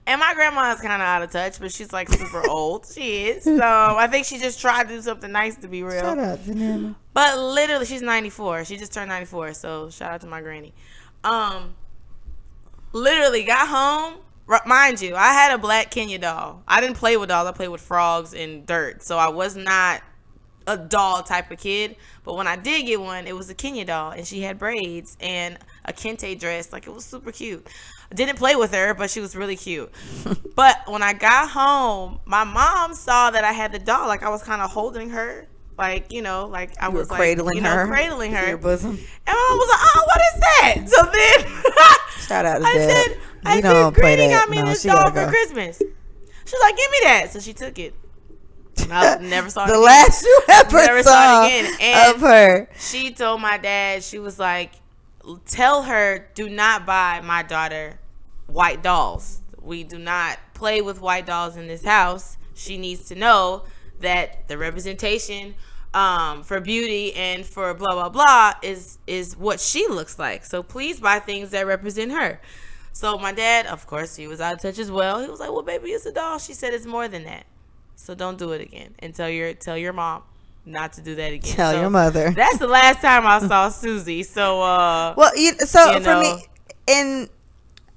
And my grandma is kind of out of touch, but she's like super old. She is. So I think she just tried to do something nice, to be real. Shout out to Nana. But literally, she's 94. She just turned 94. So shout out to my granny. Literally got home. Mind you, I had a black Kenya doll. I didn't play with dolls. I played with frogs and dirt. So I was not a doll type of kid. But when I did get one, it was a Kenya doll. And she had braids and a kente dress. Like, it was super cute. Didn't play with her, but she was really cute. But when I got home, my mom saw that I had the doll. Like, I was kind of holding her, like, like I was cradling her, cradling her, your bosom. And my mom was like, "Oh, what is that?" So then shout out to I Dad. said, "Granny got me this doll for Christmas." She was like, "Give me that." So she took it. And I never saw it the again. last you ever never saw it again. And of her. She told my dad, she was like, "Tell her, do not buy my daughter white dolls. We do not play with white dolls in this house. She needs to know that the representation for beauty and for blah blah blah is what she looks like. So please buy things that represent her." So my dad, of course, he was out of touch as well. He was like, "Well, baby, it's a doll." She said, "It's more than that. So don't do it again. And tell your mom not to do that again." Tell your mother. That's the last time I saw Susie. So for me,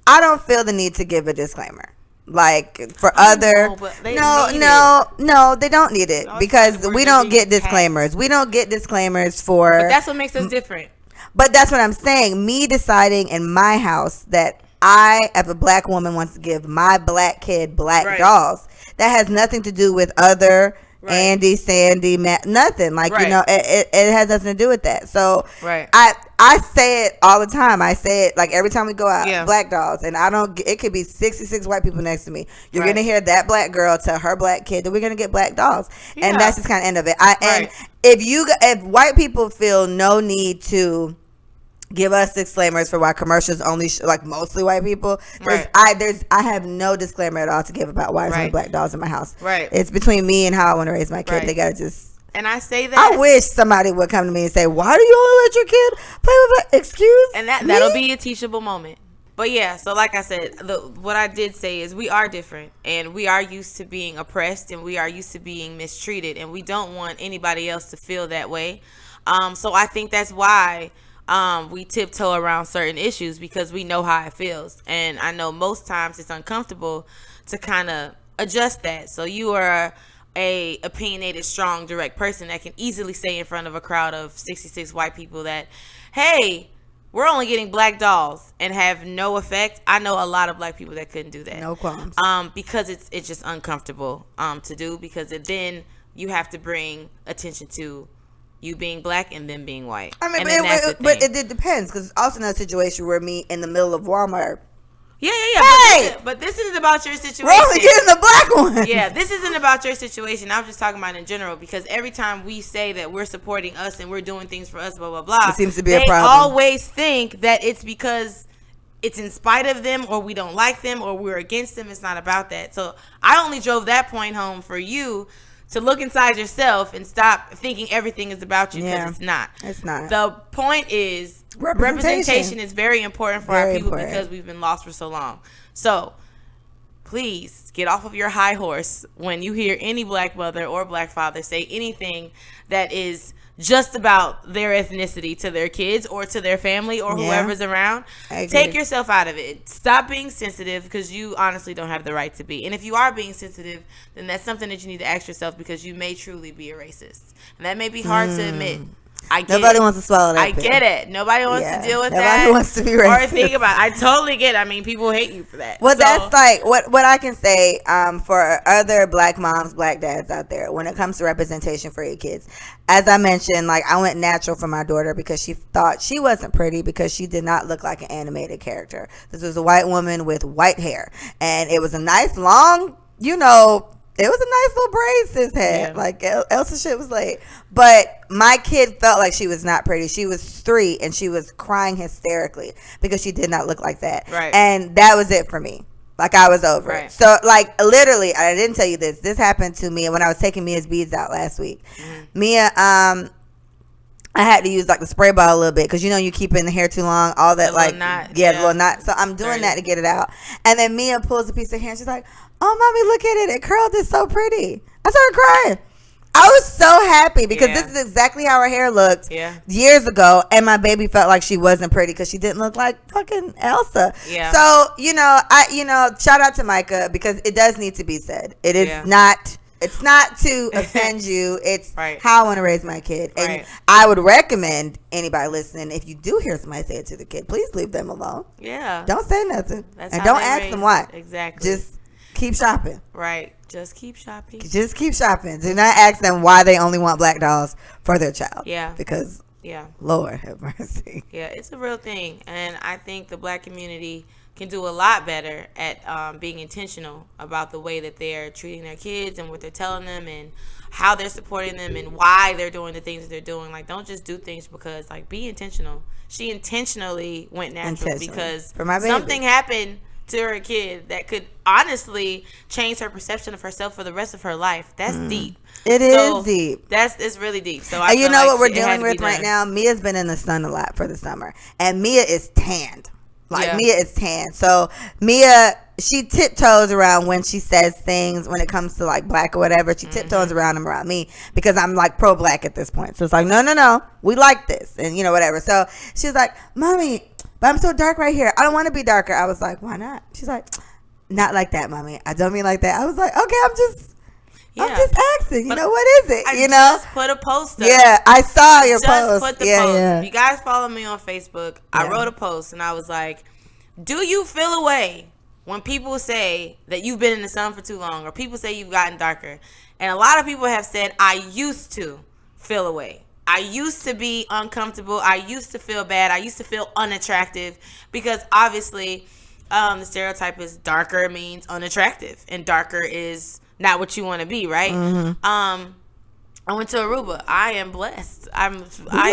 I don't feel the need to give a disclaimer. like for other no, they don't need it because we don't get disclaimers. We don't get disclaimers for. But that's what makes us different. But that's what I'm saying. Me deciding in my house that I, as a black woman, wants to give my black kid black dolls. That has nothing to do with other Andy, Sandy, Matt, nothing. Like, you know, it has nothing to do with that. So I say it all the time. I say it like every time we go out, black dolls. And I don't, it could be 66 white people next to me. You're going to hear that black girl tell her black kid that we're going to get black dolls. And that's just kind of end of it. And if white people feel no need to give us disclaimers for why commercials only like mostly white people. I have no disclaimer at all to give about why there's no black dolls in my house. It's between me and how I want to raise my kid. They gotta just. And I say that I wish somebody would come to me and say, "Why do you only let your kid play with black?" Excuse. And that'll be a teachable moment. But yeah, so like I said, what I did say is we are different, and we are used to being oppressed, and we are used to being mistreated, and we don't want anybody else to feel that way. So I think that's why. We tiptoe around certain issues because we know how it feels. And I know most times it's uncomfortable to kind of adjust that. So you are a opinionated, strong, direct person that can easily say in front of a crowd of 66 white people that, hey, we're only getting black dolls and have no effect. I know a lot of black people that couldn't do that. No qualms. Because it's just uncomfortable to do because then you have to bring attention to you being black and them being white. I mean, but it depends because also in a situation where me in the middle of Walmart. Yeah. Hey! But this isn't about your situation. We're only getting the black one. Yeah, this isn't about your situation. I'm just talking about in general because every time we say that we're supporting us and we're doing things for us, blah, blah, blah. It seems to be a problem. They always think that it's because it's in spite of them or we don't like them or we're against them. It's not about that. So I only drove that point home for you to look inside yourself and stop thinking everything is about you because it's not. It's not. The point is representation is very important for our people because we've been lost for so long. So please get off of your high horse when you hear any black mother or black father say anything that is just about their ethnicity to their kids or to their family or whoever's around. Take yourself out of it. Stop being sensitive because you honestly don't have the right to be. And if you are being sensitive, then that's something that you need to ask yourself because you may truly be a racist. And that may be hard to admit. Nobody wants to swallow that. I get it. Nobody wants to deal with that. Nobody wants to be racist. Or think about it. I totally get it. I mean, people hate you for that. Well, that's like what I can say for other black moms, black dads out there when it comes to representation for your kids. As I mentioned, like I went natural for my daughter because she thought she wasn't pretty because she did not look like an animated character. This was a white woman with white hair. And it was a nice long, it was a nice little braid sis had. Like Elsa shit was late. But my kid felt like she was not pretty. She was 3 and she was crying hysterically because she did not look like that. Right. And that was it for me. Like I was over it. So like literally, I didn't tell you this. This happened to me when I was taking Mia's beads out last week. Mia, I had to use like the spray bottle a little bit because you keep in the hair too long, all that the little knot. So I'm doing that to get it out. And then Mia pulls a piece of hair and she's like, "Oh, mommy, look at it. It curled. It's so pretty." I started crying. I was so happy because this is exactly how her hair looked years ago. And my baby felt like she wasn't pretty because she didn't look like fucking Elsa. Yeah. So, shout out to Micah because it does need to be said. It is not. It's not to offend you. It's how I want to raise my kid. And I would recommend anybody listening, if you do hear somebody say it to the kid, please leave them alone. Yeah. Don't say nothing. And don't ask them why. Exactly. Just keep shopping. Right. Just keep shopping. Just keep shopping. Do not ask them why they only want black dolls for their child. Yeah. Because, Lord have mercy. Yeah, it's a real thing. And I think the black community can do a lot better at being intentional about the way that they're treating their kids and what they're telling them and how they're supporting them and why they're doing the things that they're doing. Like, don't just do things because, like, be intentional. She intentionally went natural because something happened to her kid that could honestly change her perception of herself for the rest of her life. That's deep. It is deep. It's really deep. So and you know what we're dealing with right now? Mia's been in the sun a lot for the summer, and Mia is tanned. Mia is tan. So Mia, she tiptoes around when she says things when it comes to like black or whatever. She tiptoes around them around me because I'm like pro black at this point. So it's like, no, we like this and whatever. So she's like, "Mommy, but I'm so dark right here. I don't want to be darker." I was like, "Why not?" She's like, not like that, mommy. I don't mean like that. I was like, okay, I'm just asking. What is it? I just put a post up. Yeah, I saw your post. Just put the post. Yeah. If you guys follow me on Facebook, I wrote a post and I was like, do you feel away when people say that you've been in the sun for too long, or people say you've gotten darker? And a lot of people have said, I used to feel away. I used to be uncomfortable. I used to feel bad. I used to feel unattractive, because obviously the stereotype is darker means unattractive, and darker is not what you want to be, right? Mm-hmm. I went to Aruba. I am blessed. I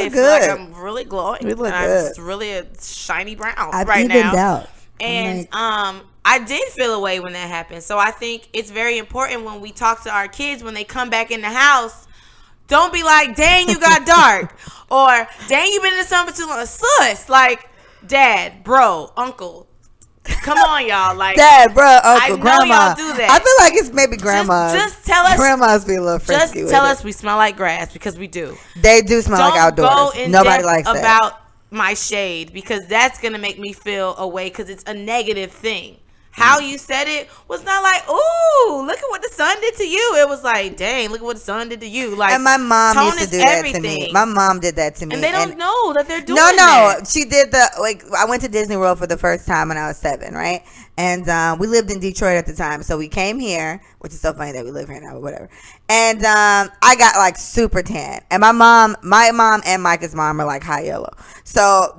feel like I'm really glowing. You look good. I'm just really a shiny brown right now. Out. And I did feel away when that happened. So I think it's very important when we talk to our kids when they come back in the house. Don't be like, dang, you got dark. Or, dang, you been in the sun for too long. Sus, like, dad, bro, uncle. Come on, y'all. Like, dad, bro, uncle, grandma. Y'all do that. I feel like it's maybe grandmas. Just tell us. Grandmas be a little frisky. Just tell us we smell like grass, because we do. They do smell like outdoors. Don't go in Nobody likes that. About my shade, because that's going to make me feel away, because it's a negative thing. How you said it was not like, ooh, look at what the sun did to you. It was like, dang, look at what the sun did to you. Like, and my mom used to do that to me. My mom did that to me. And they don't know that they're doing that. She did I went to Disney World for the first time when I was 7, right? And we lived in Detroit at the time. So we came here, which is so funny that we live here now, but whatever. And I got like super tan. And my mom and Micah's mom are like high yellow. So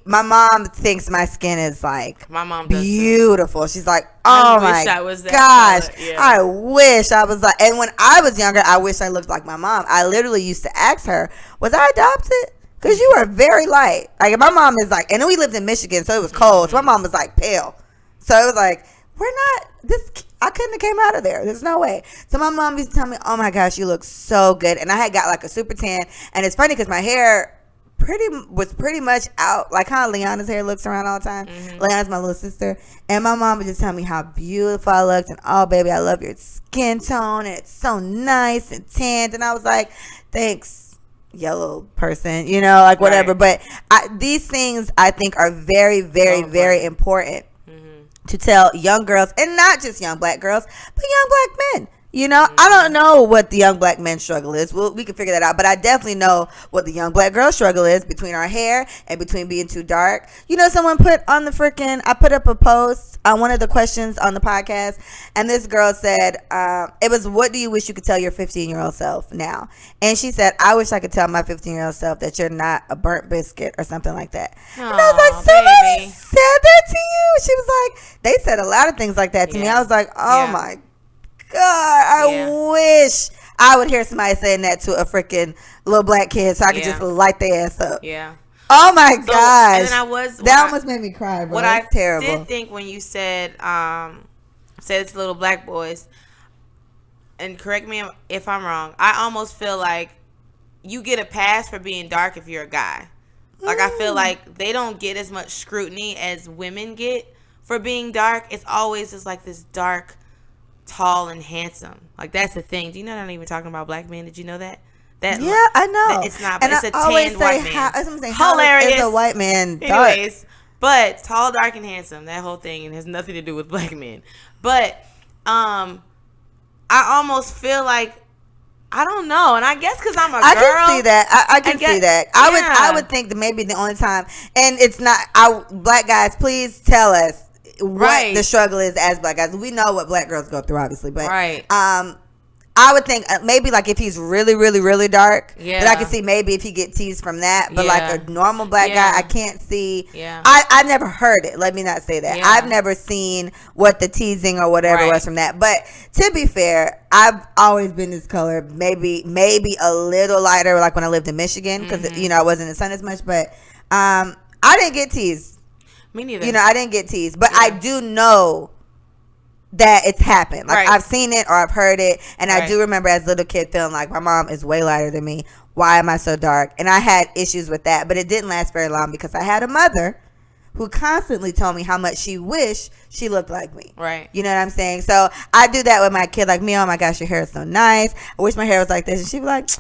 my mom thinks my skin is like my mom beautiful. She's like, oh my gosh, yeah. I wish I was like. And when I was younger, I wish I looked like my mom. I literally used to ask her, was I adopted? Because you are very light. Like, my mom is like, and then we lived in Michigan, so it was cold. So my mom was like pale. So it was like, I couldn't have came out of there. There's no way. So my mom used to tell me, oh my gosh, you look so good. And I had got like a super tan. And it's funny because my hair was pretty much out, like how Leanna's hair looks around all the time. Mm-hmm. Leanna's my little sister. And my mom would just tell me how beautiful I looked. And, oh, baby, I love your skin tone. And it's so nice and tanned. And I was like, thanks, yellow person, like whatever. Right. But these things I think are very, very, very important to tell young girls, and not just young black girls, but young black men. I don't know what the young black men's struggle is. We can figure that out. But I definitely know what the young black girl struggle is between our hair and between being too dark. Someone put on I put up a post on one of the questions on the podcast, and this girl said, it was, what do you wish you could tell your 15-year-old self now? And she said, I wish I could tell my 15-year-old self that you're not a burnt biscuit or something like that. Aww, and I was like, somebody said that to you? She was like, they said a lot of things like that to me. I was like, oh my God, I wish I would hear somebody saying that to a freaking little black kid so I could just light their ass up. Yeah. Oh my gosh. And then that almost made me cry, bro. That's terrible. I did think when you said it's little black boys, and correct me if I'm wrong, I almost feel like you get a pass for being dark if you're a guy. Like, I feel like they don't get as much scrutiny as women get for being dark. It's always just like this dark, tall and handsome. Like, that's the thing. Do you know, I'm not even talking about black men? Did you know that? Yeah, I know. It's not, but it's a tanned white man. Hilarious. It's a white man dark. Anyways, but tall, dark, and handsome. That whole thing, and has nothing to do with black men. But I almost feel like, I don't know, and I guess because I'm a girl. I can see that. I can see that. I would think that maybe the only time, and it's not, black guys, please tell us what the struggle is as black guys. We know what black girls go through, obviously, but I would think maybe like if he's really, really, really dark, that I can see maybe if he get teased from that. But like a normal black guy, I can't see. I never heard it. Let me not say that. I've never seen what the teasing or whatever was from that. But to be fair, I've always been this color. Maybe a little lighter, like when I lived in Michigan, because I wasn't in the sun as much. But I didn't get teased. Me neither. I didn't get teased, but I do know that it's happened. Like, I've seen it or I've heard it, and I do remember as a little kid feeling like my mom is way lighter than me. Why am I so dark? And I had issues with that, but it didn't last very long because I had a mother who constantly told me how much she wished she looked like me. Right. You know what I'm saying? So I do that with my kid, like, me, oh my gosh, your hair is so nice. I wish my hair was like this. And she'd be like,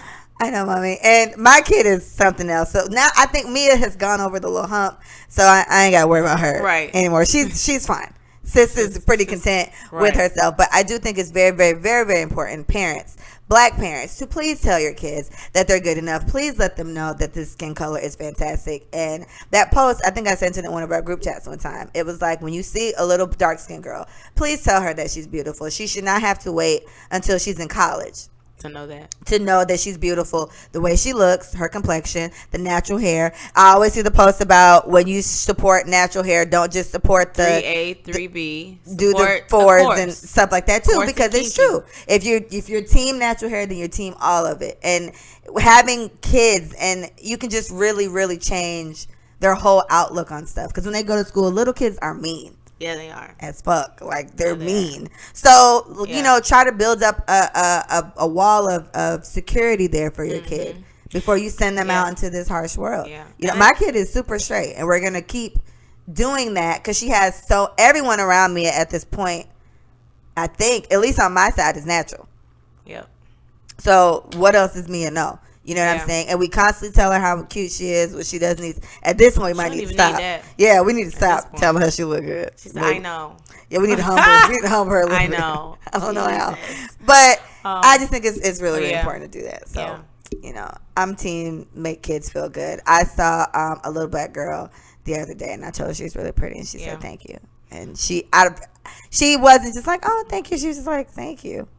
I know, mommy. And my kid is something else. So now I think Mia has gone over the little hump, so I ain't got to worry about her anymore. She's fine. sis is pretty content with herself. But I do think it's very, very, very, very important, parents, black parents, to please tell your kids that they're good enough. Please let them know that this skin color is fantastic. And that post, I think I sent it in one of our group chats one time. It was like, when you see a little dark skinned girl, please tell her that she's beautiful. She should not have to wait until she's in college to know that she's beautiful, the way she looks, her complexion, the natural hair. I always see the post about, when you support natural hair, don't just support the 3A, 3B, do the fours and stuff like that too, because it's true. If you're team natural hair, then you're team all of it. And having kids, and you can just really, really change their whole outlook on stuff, because when they go to school, little kids are mean. Yeah, they are. As fuck. Like, they're mean. So, you know, try to build up a wall of security there for your kid before you send them out into this harsh world. Yeah. You know, my kid is super straight, and we're going to keep doing that, because she has everyone around me at this point, I think, at least on my side, is natural. Yep. So what else does Mia know? You know what I'm saying? And we constantly tell her how cute she is. What she does need. At this point, we might need to stop. Yeah, we need to stop telling her she look good. She's like, I know. Yeah, we need to humble her. We need to humble her a little bit. I know. I don't know how. But I just think it's really, really important to do that. So, you know, I'm team make kids feel good. I saw a little black girl the other day, and I told her she was really pretty, and she said thank you. And she wasn't just like, oh, thank you. She was just like, thank you.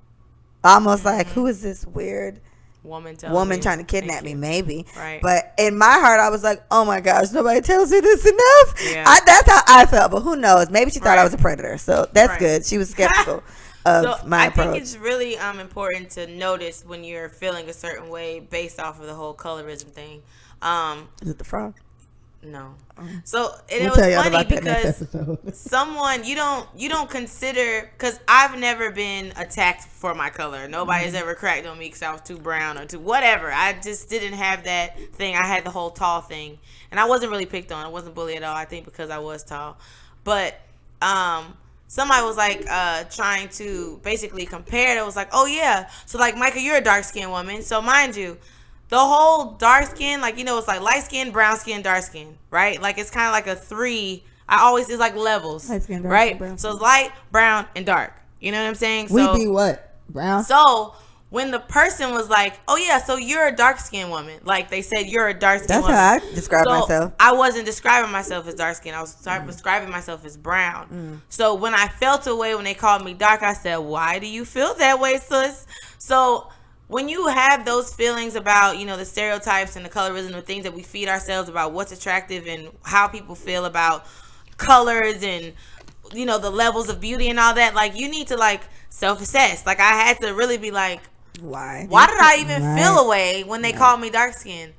Almost like, who is this weird woman trying to kidnap me? Maybe. Right. But in my heart, I was like, oh my gosh, nobody tells me this enough. Yeah. That's how I felt. But who knows? Maybe she thought I was a predator. So that's good. She was skeptical of my approach. I think it's really important to notice when you're feeling a certain way based off of the whole colorism thing. Is it the frog? No. So it was funny because someone you don't consider, because I've never been attacked for my color. Nobody's ever cracked on me because I was too brown or too whatever. I just didn't have that thing. I had the whole tall thing, and I wasn't really picked on. I wasn't bullied at all. I think because I was tall, but somebody was like trying to basically compare it. It was like, oh yeah, so like Micah, you're a dark skinned woman, so mind you, the whole dark skin, like, you know, it's like light skin, brown skin, dark skin, right? Like, it's kind of like a 3. It's like levels, light skin, dark right? Skin, brown. So it's light, brown, and dark. You know what I'm saying? So, we be what? Brown? So when the person was like, oh yeah, so you're a dark skinned woman. Like, they said you're a dark skinned woman. That's how I describe myself. I wasn't describing myself as dark skin. I was describing myself as brown. So when I felt a way when they called me dark, I said, why do you feel that way, sis? So when you have those feelings about, you know, the stereotypes and the colorism, the things that we feed ourselves about what's attractive and how people feel about colors and, you know, the levels of beauty and all that, like, you need to, like, self-assess. Like, I had to really be like, why did I even feel a way when they called me dark skin?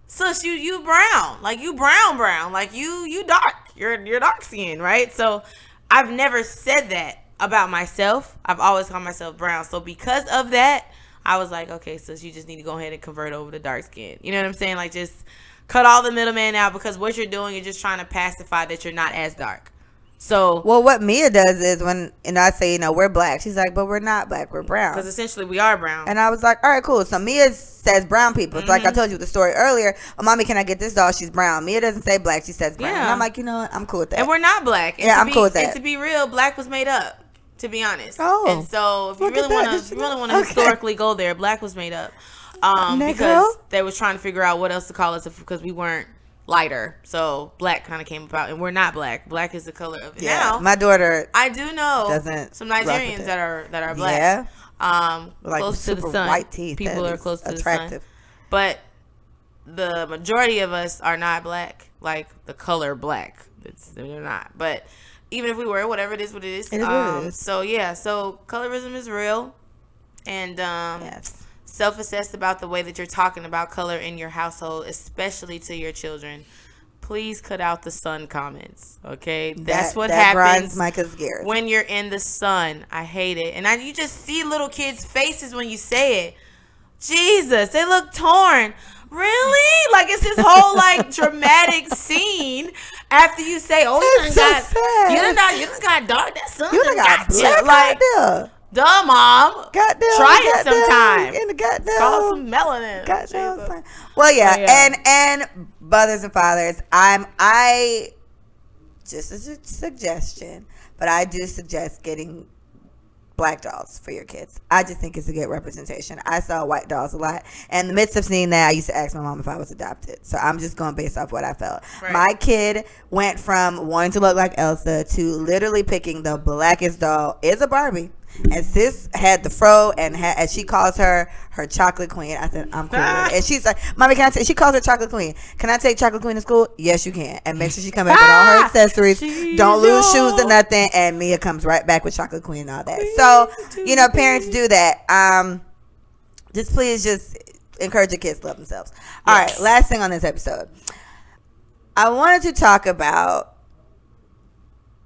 Sis, you brown. Like, you brown. Like, you dark. You're dark skin, right? So I've never said that about myself. I've always called myself brown. So because of that, I was like, okay, so you just need to go ahead and convert over to dark skin. You know what I'm saying? Like, just cut all the middleman out, because what you're doing, you're just trying to pacify that you're not as dark. So, well, what Mia does is when, and I say, you know, we're black, she's like, but we're not black, we're brown. Because essentially we are brown. And I was like, all right, cool. So Mia says brown people. It's like I told you the story earlier. Oh, mommy, can I get this doll? She's brown. Mia doesn't say black, she says brown. And I'm like, you know what? I'm cool with that. And we're not black. And I'm cool with that. And to be real, black was made up. To be honest. And so if you really want to historically go there, black was made up. Because they was trying to figure out what else to call us because we weren't lighter. So black kind of came about, and we're not black. Black is the color of it. Now, my daughter, I do know some Nigerians that are black. Yeah. Like close to the sun. White teeth. People are close to the sun. But the majority of us are not black, like the color black. They're not. But even if we were, whatever it is, what it is. So yeah, so colorism is real, and self-assess about the way that you're talking about color in your household, especially to your children. Please cut out the sun comments, okay? That's what happens when you're in the sun. I hate it, and you just see little kids' faces when you say it. Jesus, they look torn. Really? Like, it's this whole like dramatic scene after you say, "Oh, you done got dark. That sun done got you." Like, duh, mom. Goddamn. Try it sometime. In the goddamn. It's called some melanin. Goddamn. Well, yeah, and brothers and fathers, I just as a suggestion, but I do suggest getting black dolls for your kids. I just think it's a good representation. I saw white dolls a lot. And in the midst of seeing that, I used to ask my mom if I was adopted. So I'm just going based off what I felt. Right. My kid went from wanting to look like Elsa to literally picking the blackest doll. Is a Barbie. And sis had the fro and she calls her chocolate queen. I said, I'm cool with it. And she's like, Mommy, can I take, she calls her chocolate queen. Can I take chocolate queen to school? Yes, you can. And make sure she come back with all her accessories. Don't lose shoes or nothing. And Mia comes right back with chocolate queen and all that. So, you know, parents do that. Just please just encourage your kids to love themselves. All right. Last thing on this episode. I wanted to talk about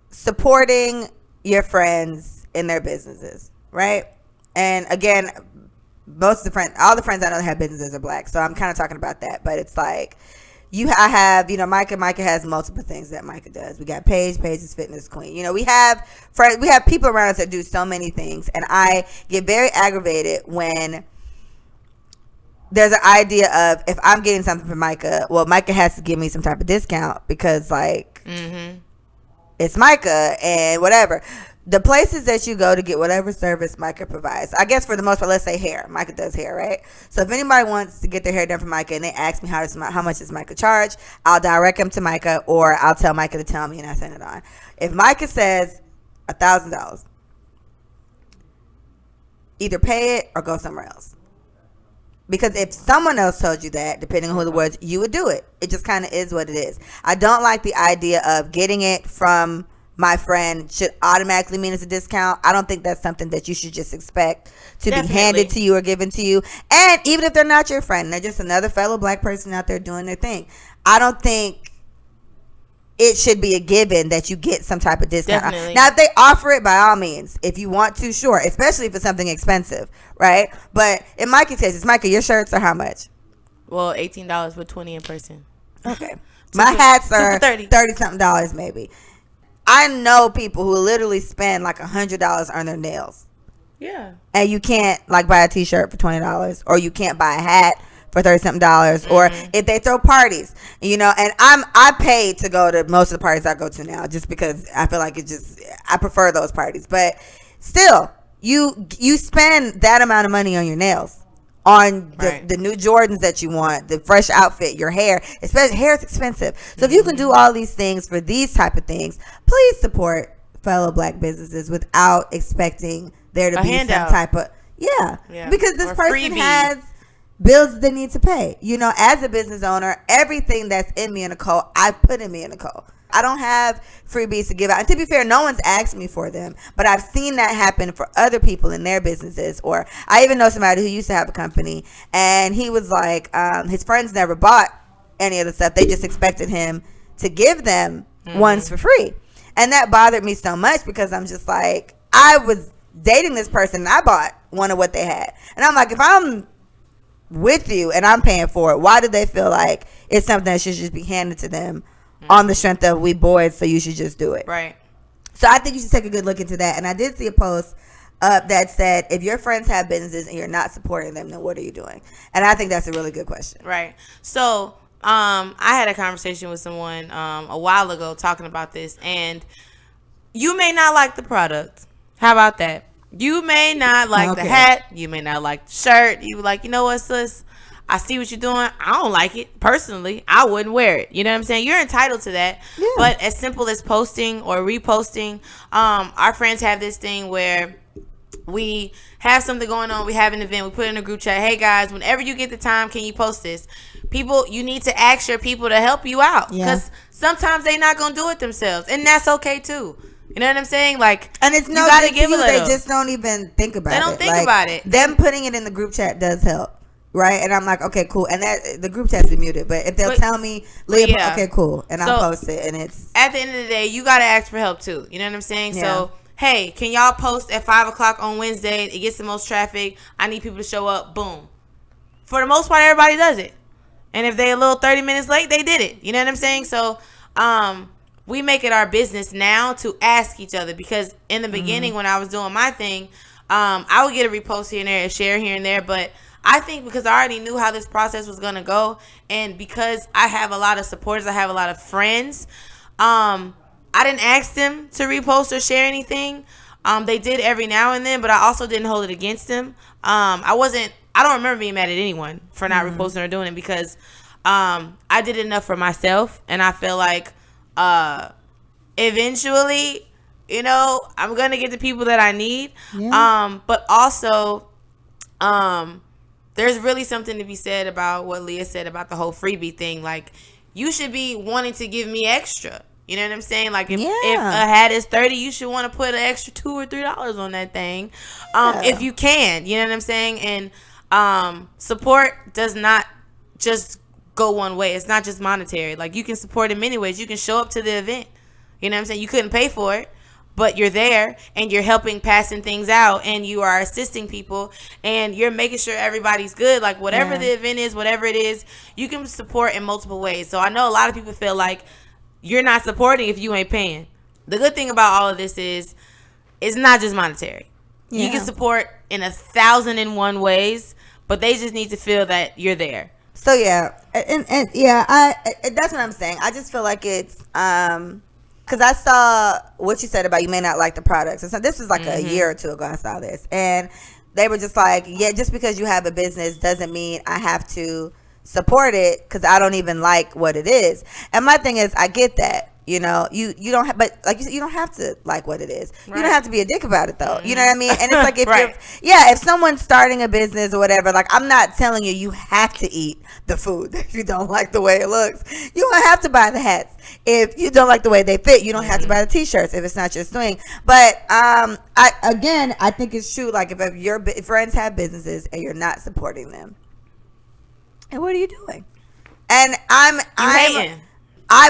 supporting your friends in their businesses, right? And again, all the friends I know that have businesses are black, so I'm kind of talking about that. But it's like I have, you know, Micah has multiple things that Micah does. We got Paige is fitness queen. You know, we have people around us that do so many things, and I get very aggravated when there's an idea of, if I'm getting something from Micah, well, Micah has to give me some type of discount because like it's Micah and whatever. The places that you go to get whatever service Micah provides, I guess for the most part, let's say hair. Micah does hair, right? So if anybody wants to get their hair done from Micah and they ask me how much does Micah charge, I'll direct them to Micah, or I'll tell Micah to tell me and I send it on. If Micah says $1,000, either pay it or go somewhere else. Because if someone else told you that, depending on who the words, you would do it. It just kind of is what it is. I don't like the idea of getting it from my friend should automatically mean it's a discount. I don't think that's something that you should just expect to be handed to you or given to you. And even if they're not your friend, they're just another fellow black person out there doing their thing. I don't think it should be a given that you get some type of discount. Definitely. Now, if they offer it, by all means, if you want to, sure, especially if it's something expensive, right? But in Micah's case, Micah, your shirts are how much? Well, $18 with 20 in person. Okay. My hats are $30-something maybe. I know people who literally spend like $100 on their nails. Yeah. And you can't like buy a t-shirt for $20, or you can't buy a hat for $30-something, or if they throw parties, you know, and I pay to go to most of the parties I go to now, just because I feel like I prefer those parties. But still, you spend that amount of money on your nails, on the new Jordans that you want, the fresh outfit, your hair. Especially hair is expensive. So if you can do all these things for these type of things, please support fellow black businesses without expecting there to be some type of because this person has bills they need to pay. You know, as a business owner, everything that's in me and Nicole, I put in me and Nicole. I don't have freebies to give out. And to be fair, no one's asked me for them. But I've seen that happen for other people in their businesses. Or I even know somebody who used to have a company, and he was like, his friends never bought any of the stuff. They just expected him to give them ones for free. And that bothered me so much, because I'm just like, I was dating this person and I bought one of what they had. And I'm like, if I'm with you and I'm paying for it, why do they feel like it's something that should just be handed to them on the strength of we boys, so you should just do it? Right. So I think you should take a good look into that. And I did see a post that said, if your friends have businesses and you're not supporting them, then what are you doing? And I think that's a really good question. Right. So I had a conversation with someone a while ago talking about this, and you may not like the product. How about that? You may not like the hat. You may not like the shirt. You like, you know what, sis? I see what you're doing. I don't like it. Personally, I wouldn't wear it. You know what I'm saying? You're entitled to that. Yeah. But as simple as posting or reposting, our friends have this thing where we have something going on. We have an event. We put in a group chat. Hey, guys, whenever you get the time, can you post this? People, you need to ask your people to help you out. Because sometimes they're not going to do it themselves. And that's okay, too. You know what I'm saying? Like, and it's no, you gotta give a little. They just don't even think about it. They don't think about it. Them putting it in the group chat does help. Right, and I'm like, okay, cool, and that the group chat's muted. But if they'll tell me, Leah, okay, cool, and I'll post it, and it's at the end of the day, you gotta ask for help too. You know what I'm saying? Yeah. So, hey, can y'all post at 5:00 on Wednesday? It gets the most traffic. I need people to show up. Boom. For the most part, everybody does it, and if they a little 30 minutes late, they did it. You know what I'm saying? So, we make it our business now to ask each other, because in the beginning, when I was doing my thing, I would get a repost here and there, a share here and there, but I think because I already knew how this process was going to go, and because I have a lot of supporters, I have a lot of friends, I didn't ask them to repost or share anything. They did every now and then, but I also didn't hold it against them. I don't remember being mad at anyone for not reposting or doing it, because I did enough for myself, and I feel like eventually, you know, I'm gonna get the people that I need. Yeah. But also, there's really something to be said about what Leah said about the whole freebie thing. Like, you should be wanting to give me extra. You know what I'm saying? Like, if a hat is $30, you should want to put an extra $2 or $3 on that thing, if you can. You know what I'm saying? And support does not just go one way. It's not just monetary. Like, you can support in many ways. You can show up to the event. You know what I'm saying? You couldn't pay for it, but you're there and you're helping, passing things out, and you are assisting people, and you're making sure everybody's good. Like, whatever the event is, whatever it is, you can support in multiple ways. So I know a lot of people feel like you're not supporting if you ain't paying. The good thing about all of this is it's not just monetary. Yeah. You can support in 1,001 ways, but they just need to feel that you're there. So yeah, and that's what I'm saying. I just feel like it's because I saw what you said about you may not like the products. And so this was like a year or two ago I saw this, and they were just like, yeah, just because you have a business doesn't mean I have to support it because I don't even like what it is. And my thing is, I get that, you know, you don't have, but like you said, you don't have to like what it is. Right. You don't have to be a dick about it though. You know what I mean? And it's like, if if someone's starting a business or whatever, like, I'm not telling you you have to eat the food if you don't like the way it looks. You don't have to buy the hats if you don't like the way they fit. You don't have to buy the t-shirts if it's not your swing. But I think it's true. Like, if your friends have businesses and you're not supporting them, and what are you doing? And I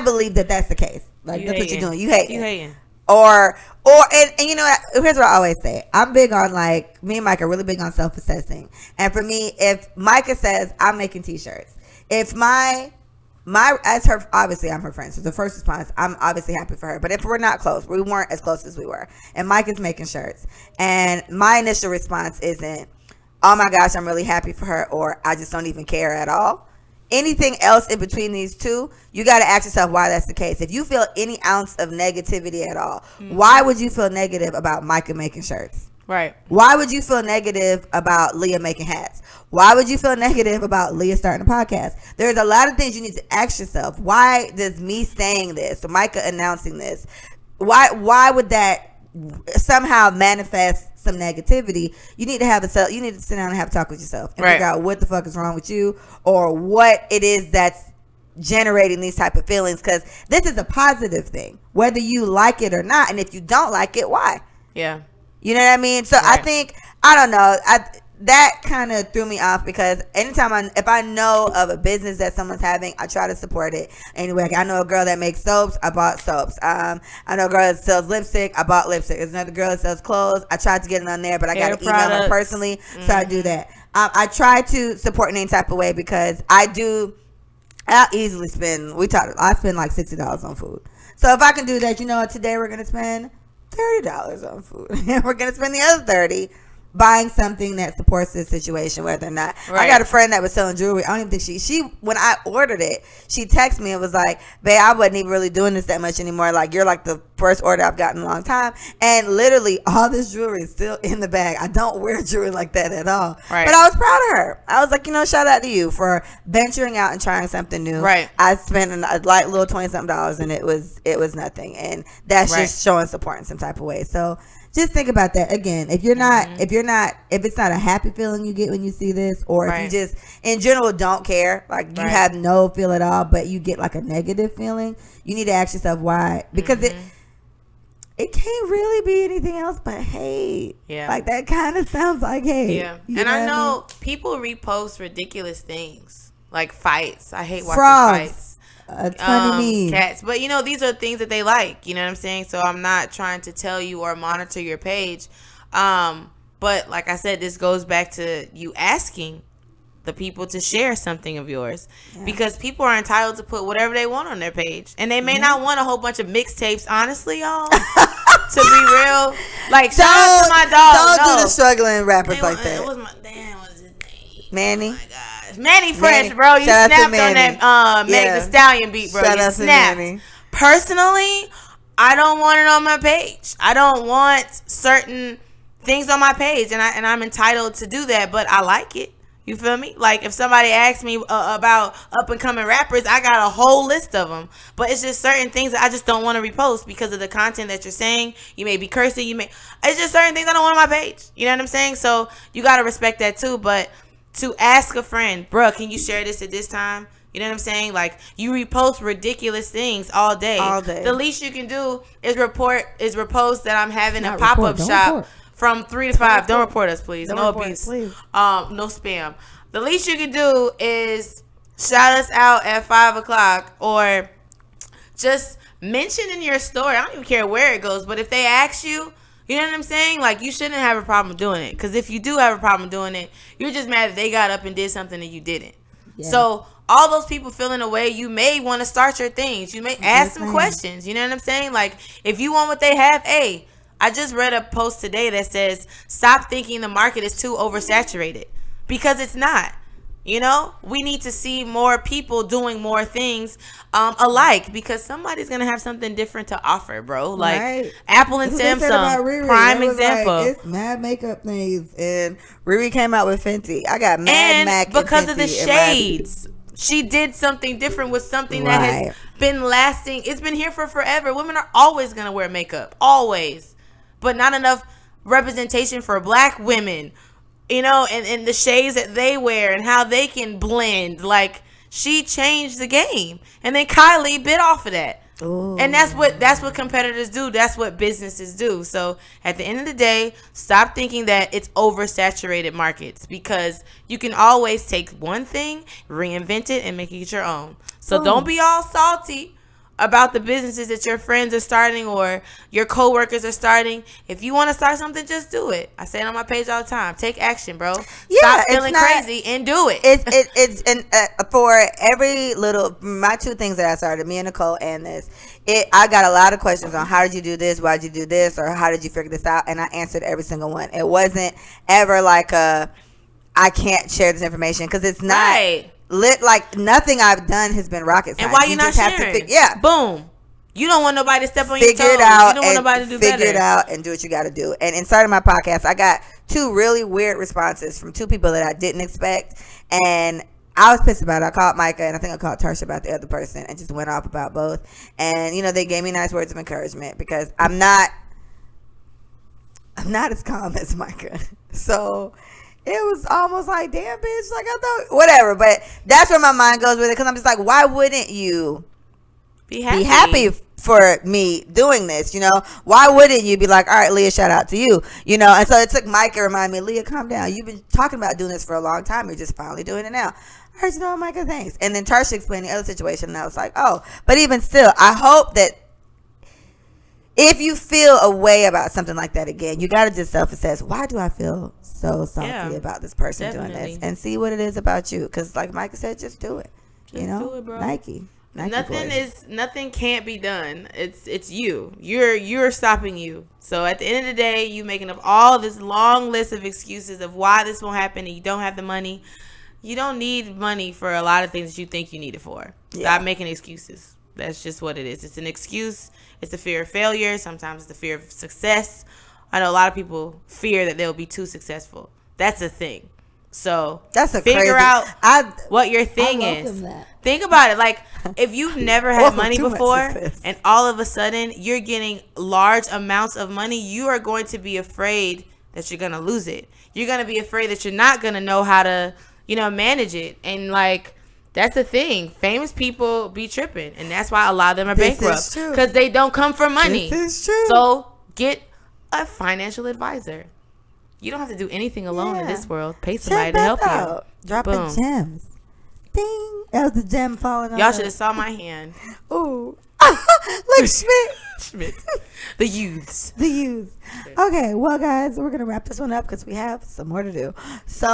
believe that that's the case. Like, that's what you're doing. You hating. Or and you know what? Here's what I always say. I'm big on, like, me and Mike are really big on self-assessing. And for me, if Micah says I'm making t-shirts, if my as her, obviously I'm her friend, so the first response, I'm obviously happy for her. But if we're not close, we weren't as close as we were, and Mike is making shirts, and my initial response isn't, oh my gosh, I'm really happy for her, or I just don't even care at all. Anything else in between these two, you got to ask yourself why that's the case. If you feel any ounce of negativity at all, why would you feel negative about Micah making shirts? Right. Why would you feel negative about Leah making hats? Why would you feel negative about Leah starting a podcast? There's a lot of things you need to ask yourself. Why does me saying this, or Micah announcing this, why would that somehow manifest some negativity? You need to sit down and have a talk with yourself and figure out what the fuck is wrong with you, or what it is that's generating these type of feelings, because this is a positive thing, whether you like it or not. And if you don't like it, why? Yeah. You know what I mean? So I think, I don't know, that kind of threw me off, because anytime if I know of a business that someone's having, I try to support it. Anyway, I know a girl that makes soaps, I bought soaps. I know a girl that sells lipstick, I bought lipstick. There's another girl that sells clothes. I tried to get it on there, but I got to email her personally, so I do that. I try to support in any type of way, because I'll easily spend, I spend like $60 on food. So if I can do that, you know what, today we're going to spend $30 on food, and we're going to spend the other $30 buying something that supports this situation, whether or not. I got a friend that was selling jewelry. I don't even think she when I ordered it, she texted me and was like, babe, I wasn't even really doing this that much anymore. Like, you're like the first order I've gotten in a long time. And literally all this jewelry is still in the bag. I don't wear jewelry like that at all. Right. But I was proud of her. I was like, you know, shout out to you for venturing out and trying something new. Right. I spent a light little $20-something, and it was nothing. And that's just showing support in some type of way. So just think about that. Again, if it's not a happy feeling you get when you see this, or if you just in general don't care, like you have no feel at all, but you get like a negative feeling, you need to ask yourself why, because it can't really be anything else but hate. Yeah. Like, that kind of sounds like hate. Yeah. And I know people repost ridiculous things, like fights. I hate watching fights. Funny cats, but you know, these are things that they like, you know what I'm saying? So I'm not trying to tell you or monitor your page, but like I said, this goes back to you asking the people to share something of yours, because people are entitled to put whatever they want on their page, and they may not want a whole bunch of mixtapes, honestly, y'all. To be real, like, shout out to my dog. Don't do the struggling rappers like that. What's his name? Manny. Oh my God. Manny Fresh, bro. You snapped on that Meg the Stallion beat, bro. You snapped. Personally, I don't want it on my page. I don't want certain things on my page, and I'm entitled to do that, but I like it. You feel me? Like, if somebody asks me about up and coming rappers, I got a whole list of them. But it's just certain things that I just don't want to repost because of the content that you're saying. You may be cursing. It's just certain things I don't want on my page. You know what I'm saying? So you got to respect that too. But to ask a friend, bruh, can you share this at this time? You know what I'm saying? Like, you repost ridiculous things all day. All day. The least you can do is repost that I'm having a pop-up shop. From 3 to 5. Don't report us, please. No abuse. Please. No spam. The least you can do is shout us out at 5 o'clock or just mention in your story. I don't even care where it goes, but if they ask you, you know what I'm saying? Like, you shouldn't have a problem doing it. Because if you do have a problem doing it, you're just mad that they got up and did something that you didn't. Yeah. So all those people feeling away, you may want to start your things. You may ask some questions. You know what I'm saying? Like, if you want what they have, hey, I just read a post today that says, stop thinking the market is too oversaturated, because it's not. You know, we need to see more people doing more things alike, because somebody's going to have something different to offer, bro. Like, right. Apple and Samsung, prime example. Like, it's mad makeup things, and Riri came out with Fenty. I got mad Mac because of the shades. She did something different with something that has been lasting. It's been here for forever. Women are always going to wear makeup. Always. But not enough representation for black women, you know, and the shades that they wear and how they can blend. Like, she changed the game, and then Kylie bit off of that. Ooh. And that's what competitors do. That's what businesses do. So at the end of the day, stop thinking that it's oversaturated markets, because you can always take one thing, reinvent it, and make it your own. So don't be all salty about the businesses that your friends are starting or your coworkers are starting. If you want to start something, just do it. I say it on my page all the time. Take action, bro. Stop feeling crazy and do it. It's and for every little, my 2 things that I started, me and Nicole, and this, I got a lot of questions on how did you do this, why did you do this, or how did you figure this out, and I answered every single one. It wasn't ever like I can't share this information, because it's not. Right. Like, nothing I've done has been rocket science. And why you not sharing? Boom. You don't want nobody to step on your toes. Figure it out. You don't want nobody to do better. Figure it out and do what you got to do. And in starting my podcast, I got 2 really weird responses from 2 people that I didn't expect. And I was pissed about it. I called Micah, and I think I called Tarsha about the other person, and just went off about both. And, you know, they gave me nice words of encouragement, because I'm not as calm as Micah. So it was almost like, damn, bitch, like, I thought, whatever. But that's where my mind goes with it, because I'm just like, why wouldn't you be happy for me doing this? You know, why wouldn't you be like, all right, Leah, shout out to you, you know? And so it took Micah to remind me, Leah, calm down. You've been talking about doing this for a long time. You're just finally doing it now. I heard, you know, Micah, thanks. And then Tarsha explained the other situation, and I was like, oh, but even still, I hope that if you feel a way about something like that again, you got to just self-assess. Why do I feel so salty about this person doing this? And see what it is about you. Because like Micah said, just do it. Just do it, bro. Nike Nothing can't be done. It's you. You're stopping you. So at the end of the day, you making up all this long list of excuses of why this won't happen, and you don't have the money. You don't need money for a lot of things that you think you need it for. Stop making excuses. That's just what it is. It's an excuse. It's the fear of failure. Sometimes it's the fear of success. I know a lot of people fear that they'll be too successful. That's a thing. So figure out what your thing is. Think about it. Like, if you've never had money before, and all of a sudden you're getting large amounts of money, you are going to be afraid that you're going to lose it. You're going to be afraid that you're not going to know how to, you know, manage it. And like, that's the thing. Famous people be tripping, and that's why a lot of them are bankrupt, because they don't come from money. This is true. So get a financial advisor. You don't have to do anything alone in this world. Pay somebody to help you. Dropping gems. Ding. That was the gem falling on. Y'all should have saw my hand. Ooh. Look, Schmidt. The youths. Okay, well, guys, we're going to wrap this one up because we have some more to do. So,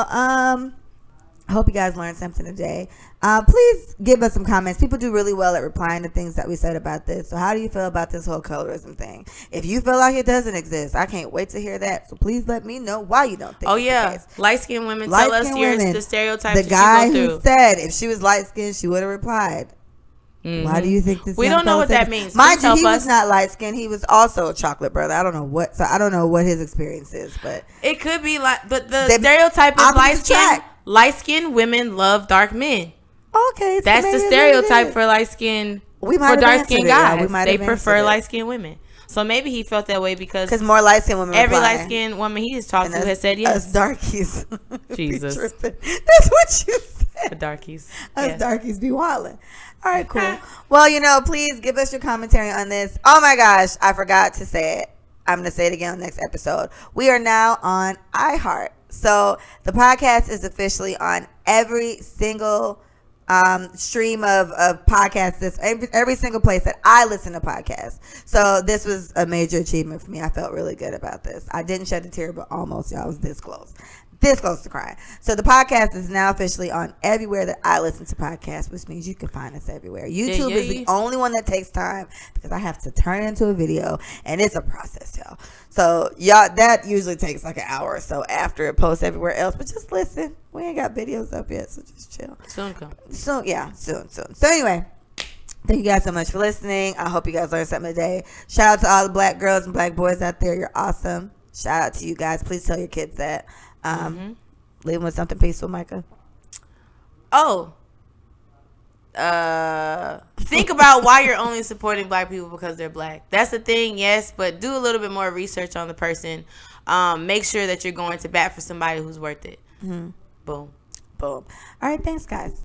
I hope you guys learned something today. Please give us some comments. People do really well at replying to things that we said about this. So how do you feel about this whole colorism thing? If you feel like it doesn't exist, I can't wait to hear that. So please let me know why you don't think it's the case. Light-skinned women, tell us the stereotypes the guy who said if she was light-skinned, she would have replied. Mm-hmm. Why do you think this? We don't know what that means. Mind you, he was not light skinned. He was also a chocolate brother. I don't know what. So I don't know what his experience is, but it could be like. But the stereotype is light skinned women love dark men. Okay, that's the stereotype for light skinned. For dark skinned guys, they prefer light skinned women. So maybe he felt that way because more light skinned women. Every light skinned woman he has talked to has said yes. Us darkies. Jesus, that's what you said. The darkies. Us darkies be wildin'. All right, cool. Well, please give us your commentary on this. Oh my gosh, I forgot to say it. I'm going to say it again on the next episode. We are now on iHeart. So the podcast is officially on every single stream of podcasts. Every single place that I listen to podcasts. So this was a major achievement for me. I felt really good about this. I didn't shed a tear, but almost. Y'all, I was this close to crying. So the podcast is now officially on everywhere that I listen to podcasts, which means you can find us everywhere. YouTube is the only one that takes time because I have to turn it into a video, and it's a process, y'all. So y'all, that usually takes like an hour or so after it posts everywhere else. But just listen. We ain't got videos up yet, so just chill. Soon come. Soon. So anyway, thank you guys so much for listening. I hope you guys learned something today. Shout out to all the black girls and black boys out there. You're awesome. Shout out to you guys. Please tell your kids that. Leave them with something peaceful, Micah. Think about why you're only supporting black people because they're black. That's the thing, yes, but do a little bit more research on the person. Make sure that you're going to bat for somebody who's worth it. Boom. All right, thanks, guys.